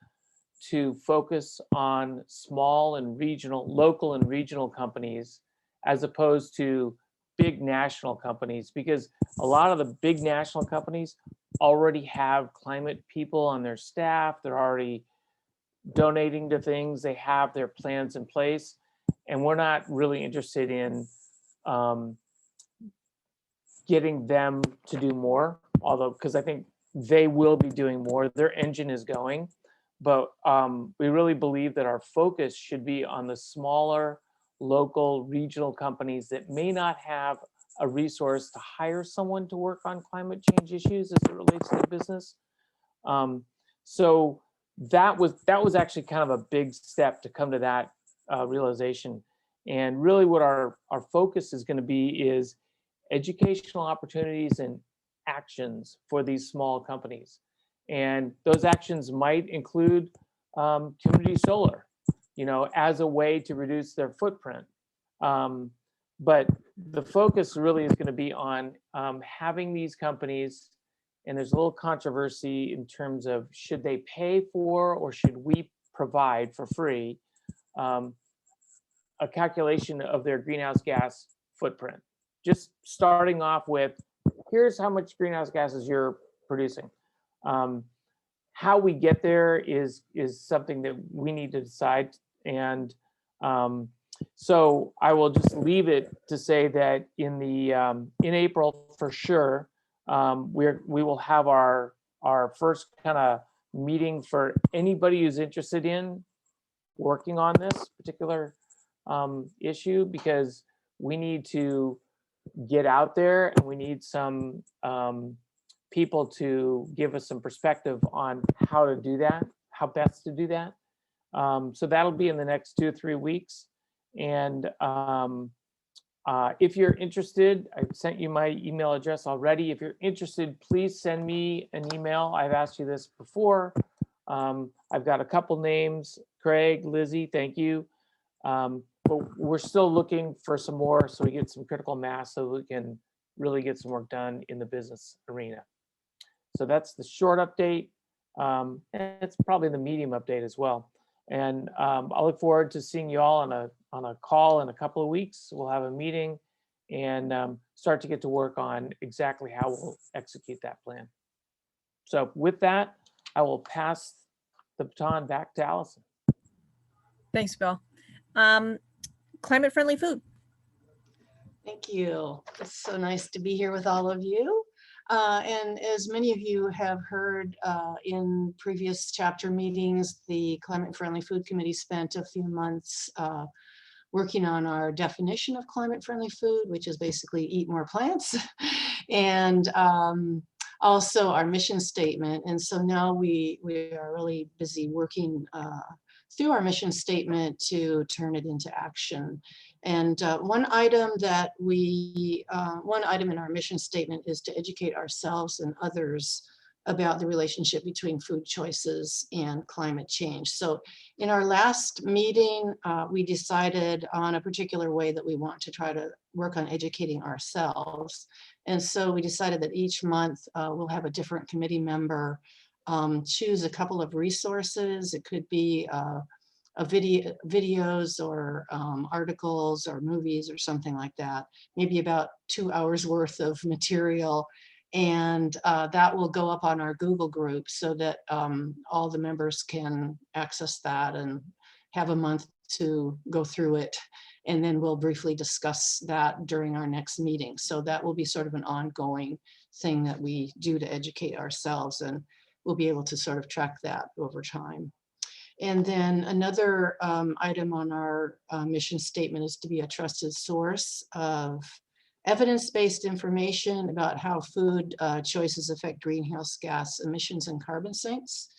S6: to focus on small and local and regional companies, as opposed to big national companies, because a lot of the big national companies already have climate people on their staff. They're already donating to things. They have their plans in place, and we're not really interested in getting them to do more, although, because I think they will be doing more. Their engine is going, but we really believe that our focus should be on the smaller, local, regional companies that may not have a resource to hire someone to work on climate change issues as it relates to business. So that was actually kind of a big step to come to that realization. And really what our focus is going to be is educational opportunities and actions for these small companies. And those actions might include community solar. as a way to reduce their footprint. But the focus really is going to be on having these companies, and there's a little controversy in terms of should they pay for or should we provide for free a calculation of their greenhouse gas footprint. Just starting off with, here's how much greenhouse gases you're producing. How we get there is something that we need to decide. And so I will just leave it to say that in April for sure, we will have our first kind of meeting for anybody who's interested in working on this particular issue, because we need to get out there and we need some people to give us some perspective on how to do that, how best to do that. So that'll be in the next 2 or 3 weeks. And if you're interested, I've sent you my email address already. If you're interested, please send me an email. I've asked you this before. I've got a couple names, Craig, Lizzie, thank you. But we're still looking for some more so we get some critical mass so we can really get some work done in the business arena. So that's the short update. And it's probably the medium update as well. And I'll look forward to seeing you all on a call in a couple of weeks. We'll have a meeting and start to get to work on exactly how we'll execute that plan. So with that, I will pass the baton back to Allison.
S1: Thanks, Bill. Climate-friendly food.
S10: Thank you. It's so nice to be here with all of you. And as many of you have heard in previous chapter meetings, the Climate Friendly Food Committee spent a few months working on our definition of climate friendly food, which is basically eat more plants, and also our mission statement. And so now we are really busy working through our mission statement to turn it into action. And one item in our mission statement is to educate ourselves and others about the relationship between food choices and climate change. So in our last meeting, we decided on a particular way that we want to try to work on educating ourselves. And so we decided that each month we'll have a different committee member choose a couple of resources. It could be videos or articles or movies or something like that, maybe about 2 hours worth of material. And that will go up on our Google group so that all the members can access that and have a month to go through it. And then we'll briefly discuss that during our next meeting. So that will be sort of an ongoing thing that we do to educate ourselves, and we'll be able to sort of track that over time. And then another item on our mission statement is to be a trusted source of evidence-based information about how food choices affect greenhouse gas emissions and carbon sinks.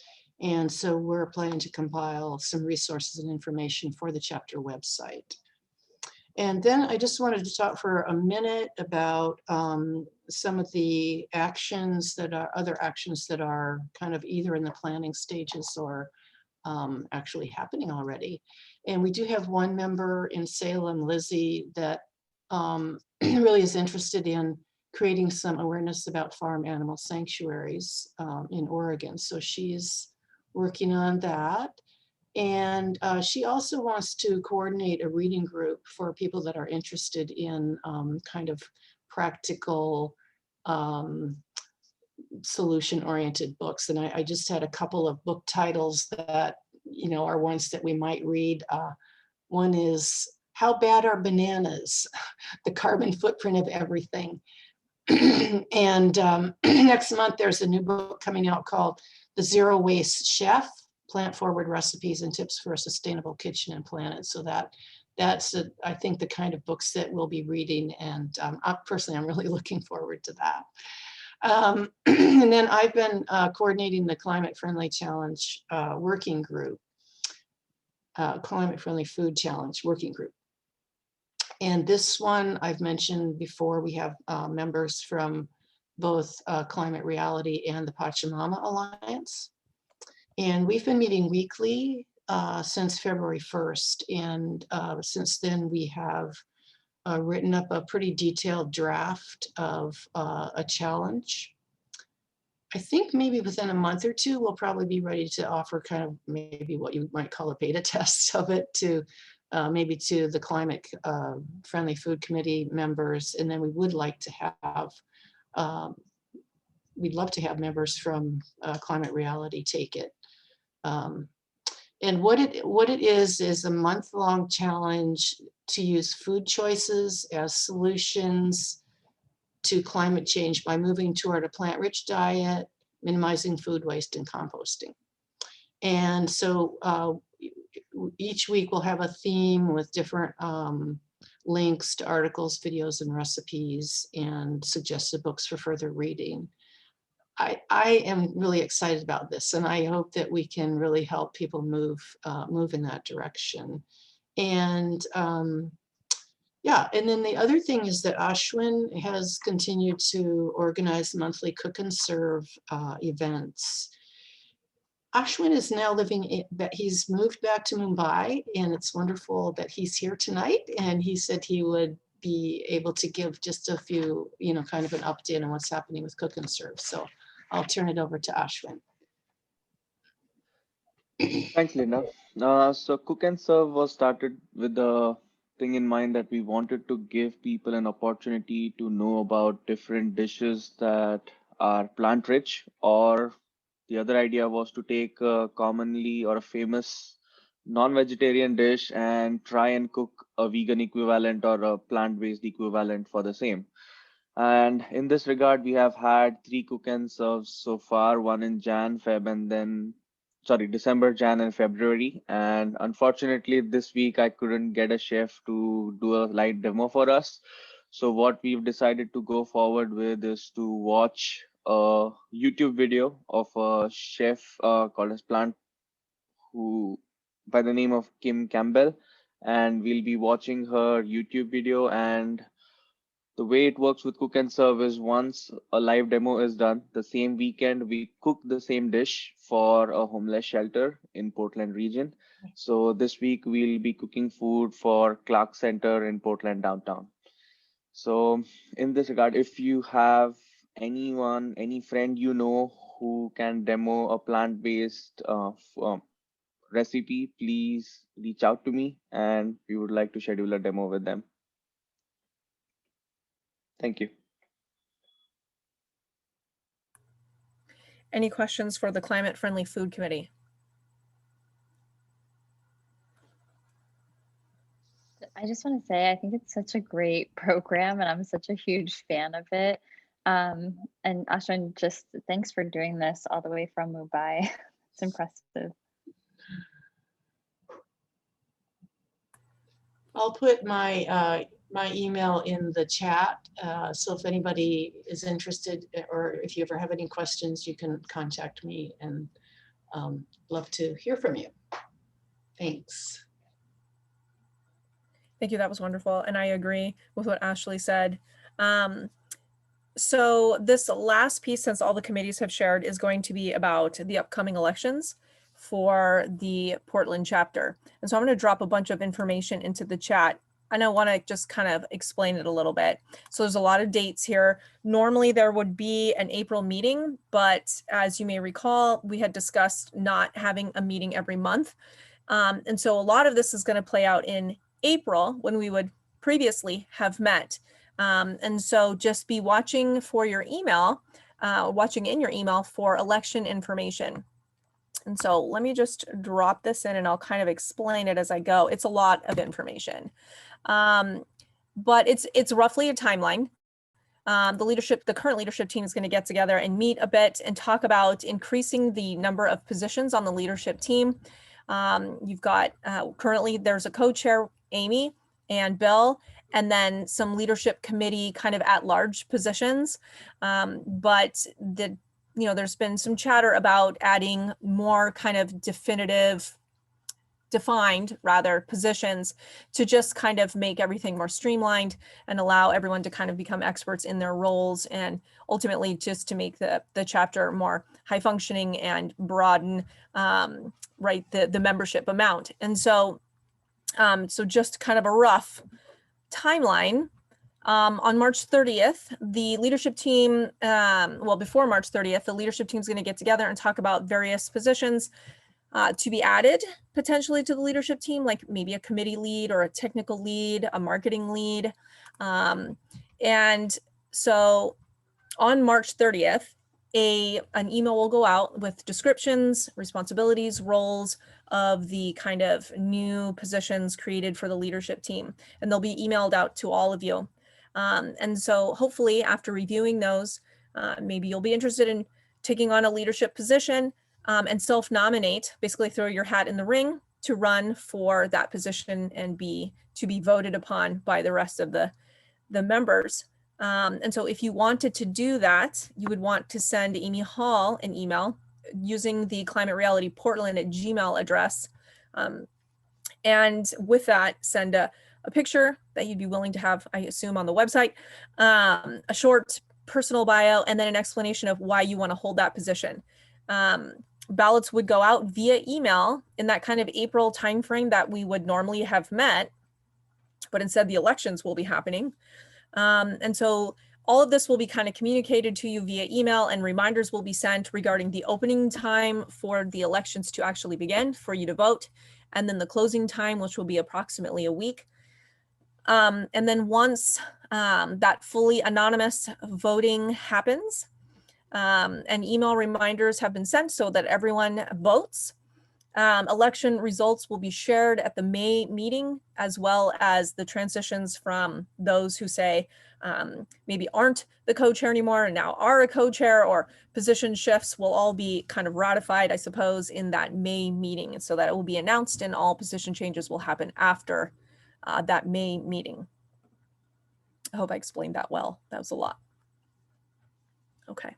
S10: And so we're planning to compile some resources and information for the chapter website. And then I just wanted to talk for a minute about some of the actions that are other actions that are kind of either in the planning stages or actually happening already. And we do have one member in Salem, Lizzie, that really is interested in creating some awareness about farm animal sanctuaries in Oregon. So she's working on that. And she also wants to coordinate a reading group for people that are interested in kind of practical solution-oriented books. And I just had a couple of book titles that, you know, are ones that we might read. One is How Bad Are Bananas? The Carbon Footprint of Everything. And next month, there's a new book coming out called The Zero Waste Chef, Plant Forward Recipes and Tips for a Sustainable Kitchen and Planet. So that's I think the kind of books that we'll be reading. And personally, I'm really looking forward to that. And then I've been coordinating the Climate Friendly Challenge working group, Climate Friendly Food Challenge working group. And this one I've mentioned before, we have members from both Climate Reality and the Pachamama Alliance. And we've been meeting weekly since February 1st. And since then, we have written up a pretty detailed draft of a challenge. I think maybe within a month or two, we'll probably be ready to offer kind of maybe what you might call a beta test of it to maybe to the climate friendly food committee members. And then we would like to have, we'd love to have members from Climate Reality take it. And what it is a month-long challenge to use food choices as solutions to climate change by moving toward a plant-rich diet, minimizing food waste, and composting. And so each week we'll have a theme with different links to articles, videos, and recipes, and suggested books for further reading. I am really excited about this, and I hope that we can really help people move in that direction. And yeah, and then the other thing is that Ashwin has continued to organize monthly cook and serve events. Ashwin is now living, he's moved back to Mumbai, and it's wonderful that he's here tonight. And he said he would be able to give just a few, kind of an update on what's happening with cook and serve. So I'll turn it over to Ashwin.
S11: Thanks, Linda. So Cook and Serve was started with the thing in mind that we wanted to give people an opportunity to know about different dishes that are plant rich, or the other idea was to take a commonly or a famous non-vegetarian dish and try and cook a vegan equivalent or a plant-based equivalent for the same. And in this regard, we have had 3 Cook and Serves so far, one in December, Jan, and February. And unfortunately, this week I couldn't get a chef to do a live demo for us. So what we've decided to go forward with is to watch a YouTube video of a chef called as Plant, who by the name of Kim Campbell. And we'll be watching her YouTube video. And the way it works with Cook and Serve is once a live demo is done, the same weekend we cook the same dish for a homeless shelter in Portland region. So this week we'll be cooking food for Clark Center in Portland downtown. So in this regard, if you have anyone, any friend who can demo a plant-based recipe, please reach out to me and we would like to schedule a demo with them. Thank you.
S1: Any questions for the Climate Friendly Food Committee?
S12: I just want to say, I think it's such a great program and I'm such a huge fan of it. And Ashwin, just thanks for doing this all the way from Mumbai. It's impressive.
S10: I'll put my my email in the chat. So if anybody is interested, or if you ever have any questions, you can contact me, and love to hear from you. Thanks.
S1: Thank you. That was wonderful. And I agree with what Ashley said. So this last piece, since all the committees have shared, is going to be about the upcoming elections for the Portland chapter. And so I'm going to drop a bunch of information into the chat. And I want to just kind of explain it a little bit. So there's a lot of dates here. Normally there would be an April meeting, but as you may recall, we had discussed not having a meeting every month. And so a lot of this is going to play out in April when we would previously have met. And so just be watching for your email, watching in your email for election information. And so let me just drop this in and I'll kind of explain it as I go. It's a lot of information, but it's roughly a timeline. The current leadership team is going to get together and meet a bit and talk about increasing the number of positions on the leadership team. You've got currently there's a co-chair, Amy and Bill, and then some leadership committee kind of at-large positions. But there's been some chatter about adding more kind of definitive defined rather positions to just kind of make everything more streamlined and allow everyone to kind of become experts in their roles, and ultimately just to make the chapter more high functioning and broaden right the membership amount. And so so just kind of a rough timeline. On March 30th, the leadership team, well, before March 30th, the leadership team is going to get together and talk about various positions to be added potentially to the leadership team, like maybe a committee lead or a technical lead, a marketing lead. And so on March 30th, an email will go out with descriptions, responsibilities, roles of the kind of new positions created for the leadership team, and they'll be emailed out to all of you. And so hopefully after reviewing those, maybe you'll be interested in taking on a leadership position and self-nominate, basically throw your hat in the ring to run for that position and to be voted upon by the rest of the members. And so if you wanted to do that, you would want to send Amy Hall an email using the Climate Reality Portland at Gmail address. And with that, send a picture that you'd be willing to have, I assume, on the website, a short personal bio, and then an explanation of why you want to hold that position. Ballots would go out via email in that kind of April timeframe that we would normally have met, but instead the elections will be happening. And so all of this will be kind of communicated to you via email, and reminders will be sent regarding the opening time for the elections to actually begin for you to vote, and then the closing time, which will be approximately a week. And then once that fully anonymous voting happens, and email reminders have been sent so that everyone votes, election results will be shared at the May meeting, as well as the transitions from those who say maybe aren't the co-chair anymore and now are a co-chair, or position shifts will all be kind of ratified, I suppose, in that May meeting. And so that it will be announced and all position changes will happen after that May meeting. I hope I explained that well. That was a lot. Okay.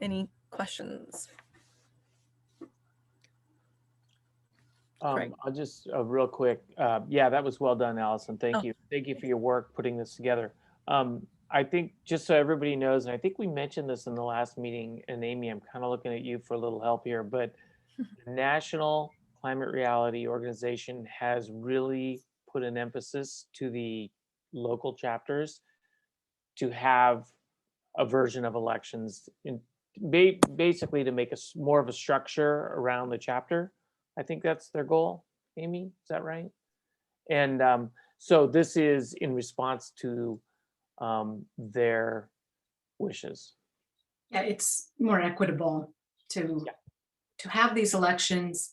S1: Any questions?
S6: I'll just real quick. Yeah, that was well done, Allison. Thank you. Thank you for your work putting this together. I think just so everybody knows, and I think we mentioned this in the last meeting, and Amy, I'm kind of looking at you for a little help here, but the National Climate Reality Organization has really put an emphasis to the local chapters to have a version of elections, basically to make more of a structure around the chapter. I think that's their goal. Amy, is that right? And so this is in response to their wishes.
S8: Yeah, it's more equitable to have these elections.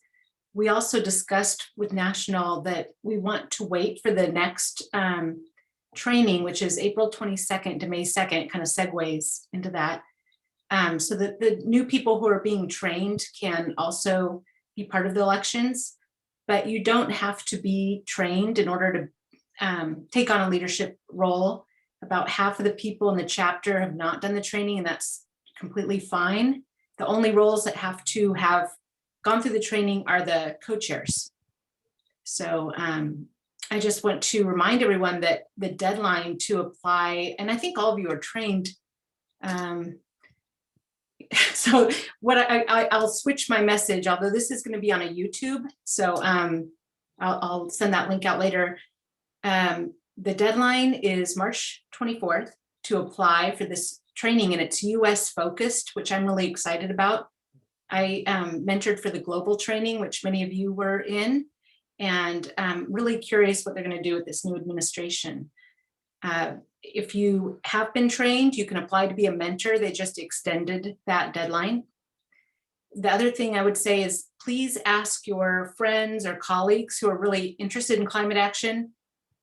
S8: We also discussed with National that we want to wait for the next training, which is April 22nd to May 2nd, kind of segues into that. So that the new people who are being trained can also be part of the elections, but you don't have to be trained in order to take on a leadership role. About half of the people in the chapter have not done the training, and that's completely fine. The only roles that have to have gone through the training are the co-chairs. So I just want to remind everyone that the deadline to apply, and I think all of you are trained. So what I'll switch my message, although this is going to be on a YouTube. So I'll send that link out later. The deadline is March 24th to apply for this training, and it's US focused, which I'm really excited about. I mentored for the global training, which many of you were in, and I'm really curious what they're going to do with this new administration. If you have been trained, you can apply to be a mentor. They just extended that deadline. The other thing I would say is please ask your friends or colleagues who are really interested in climate action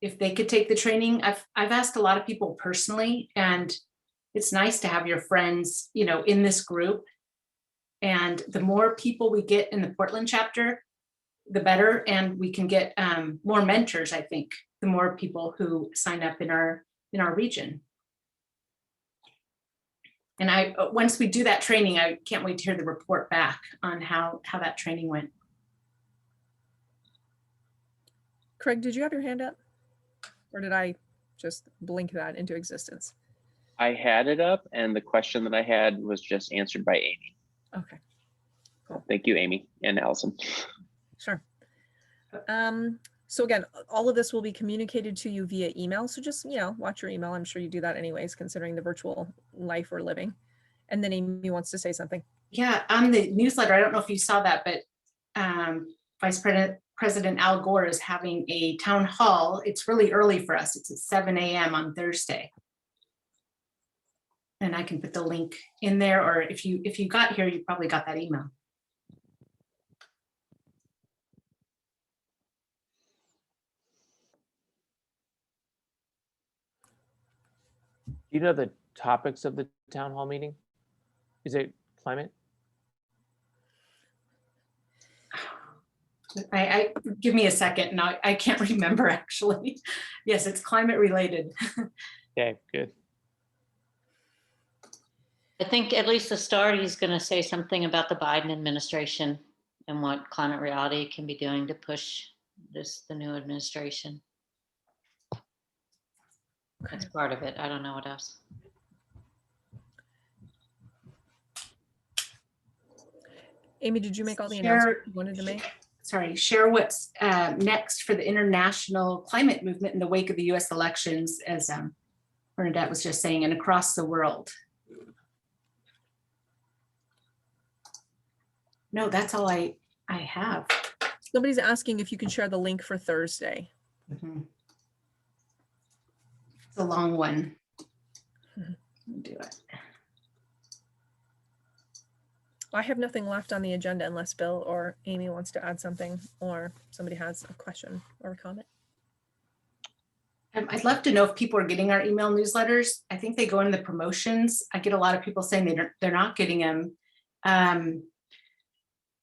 S8: if they could take the training. I've asked a lot of people personally, and it's nice to have your friends, you know, in this group. And the more people we get in the Portland chapter, the better, and we can get more mentors. I think the more people who sign up in our region. And once we do that training, I can't wait to hear the report back on how that training went.
S1: Craig, did you have your hand up? Or did I just blink that into existence?
S13: I had it up, and the question that I had was just answered by Amy.
S1: Okay. Cool.
S13: Thank you, Amy and Allison.
S1: Sure. So again, all of this will be communicated to you via email. So just, watch your email. I'm sure you do that anyways, considering the virtual life we're living. And then Amy wants to say something.
S8: Yeah, on the newsletter, I don't know if you saw that, but Vice President Al Gore is having a town hall. It's really early for us. It's at 7 a.m. on Thursday. And I can put the link in there, or if you got here, you probably got that email.
S6: Do you know the topics of the town hall meeting? Is it climate?
S8: I give me a second. No, I can't remember actually. Yes, it's climate related.
S6: Okay, good.
S5: I think at least the start, he's going to say something about the Biden administration and what climate reality can be doing to push the new administration. That's part of it. I don't know what else.
S1: Amy, did you make all the announcements you wanted to make?
S8: Sorry, share what's next for the international climate movement in the wake of the US elections, as Bernadette was just saying, and across the world. No, that's all I have.
S1: Somebody's asking if you can share the link for Thursday.
S8: Mm-hmm. It's a long one. Do it.
S1: I have nothing left on the agenda unless Bill or Amy wants to add something, or somebody has a question or a comment.
S8: I'd love to know if people are getting our email newsletters. I think they go into the promotions. I get a lot of people saying they're not getting them.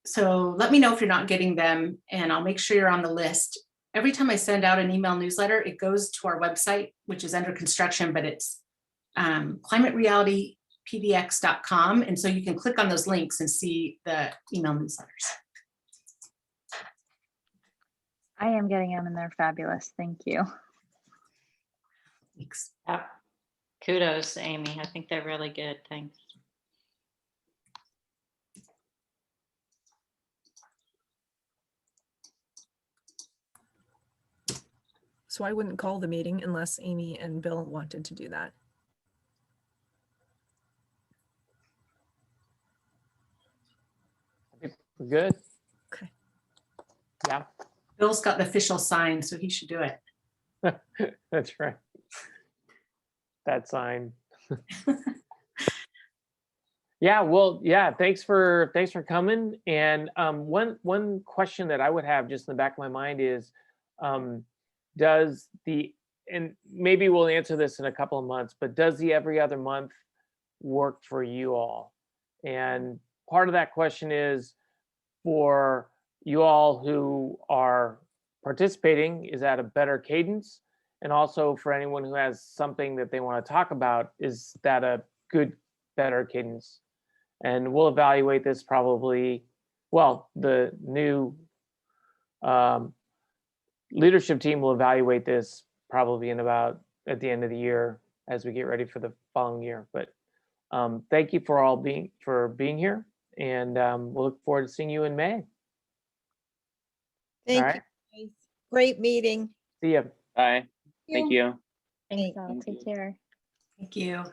S8: So let me know if you're not getting them, and I'll make sure you're on the list. Every time I send out an email newsletter, it goes to our website, which is under construction, but it's climaterealitypdx.com. And so you can click on those links and see the email newsletters.
S12: I am getting them and they're fabulous. Thank you.
S8: Thanks.
S5: Yep. Kudos, Amy. I think they're really good. Thanks.
S1: So I wouldn't call the meeting unless Amy and Bill wanted to do that.
S6: We're good.
S1: Okay.
S6: Yeah.
S8: Bill's got the official sign, so he should do it.
S6: That's right. That sign. Yeah, well, yeah, thanks for coming. And one question that I would have just in the back of my mind is, and maybe we'll answer this in a couple of months, but does the every other month work for you all? And part of that question is for you all who are participating, is that a better cadence? And also for anyone who has something that they want to talk about, is that a good, better cadence? And we'll evaluate this probably, well, the new leadership team will evaluate this probably at the end of the year as we get ready for the following year. But thank you for being here, and we'll look forward to seeing you in May.
S3: Thank
S6: All right.
S3: you. Guys. Great meeting.
S6: See you.
S13: Bye. Thank you.
S12: Thanks all. Take care.
S8: Thank you.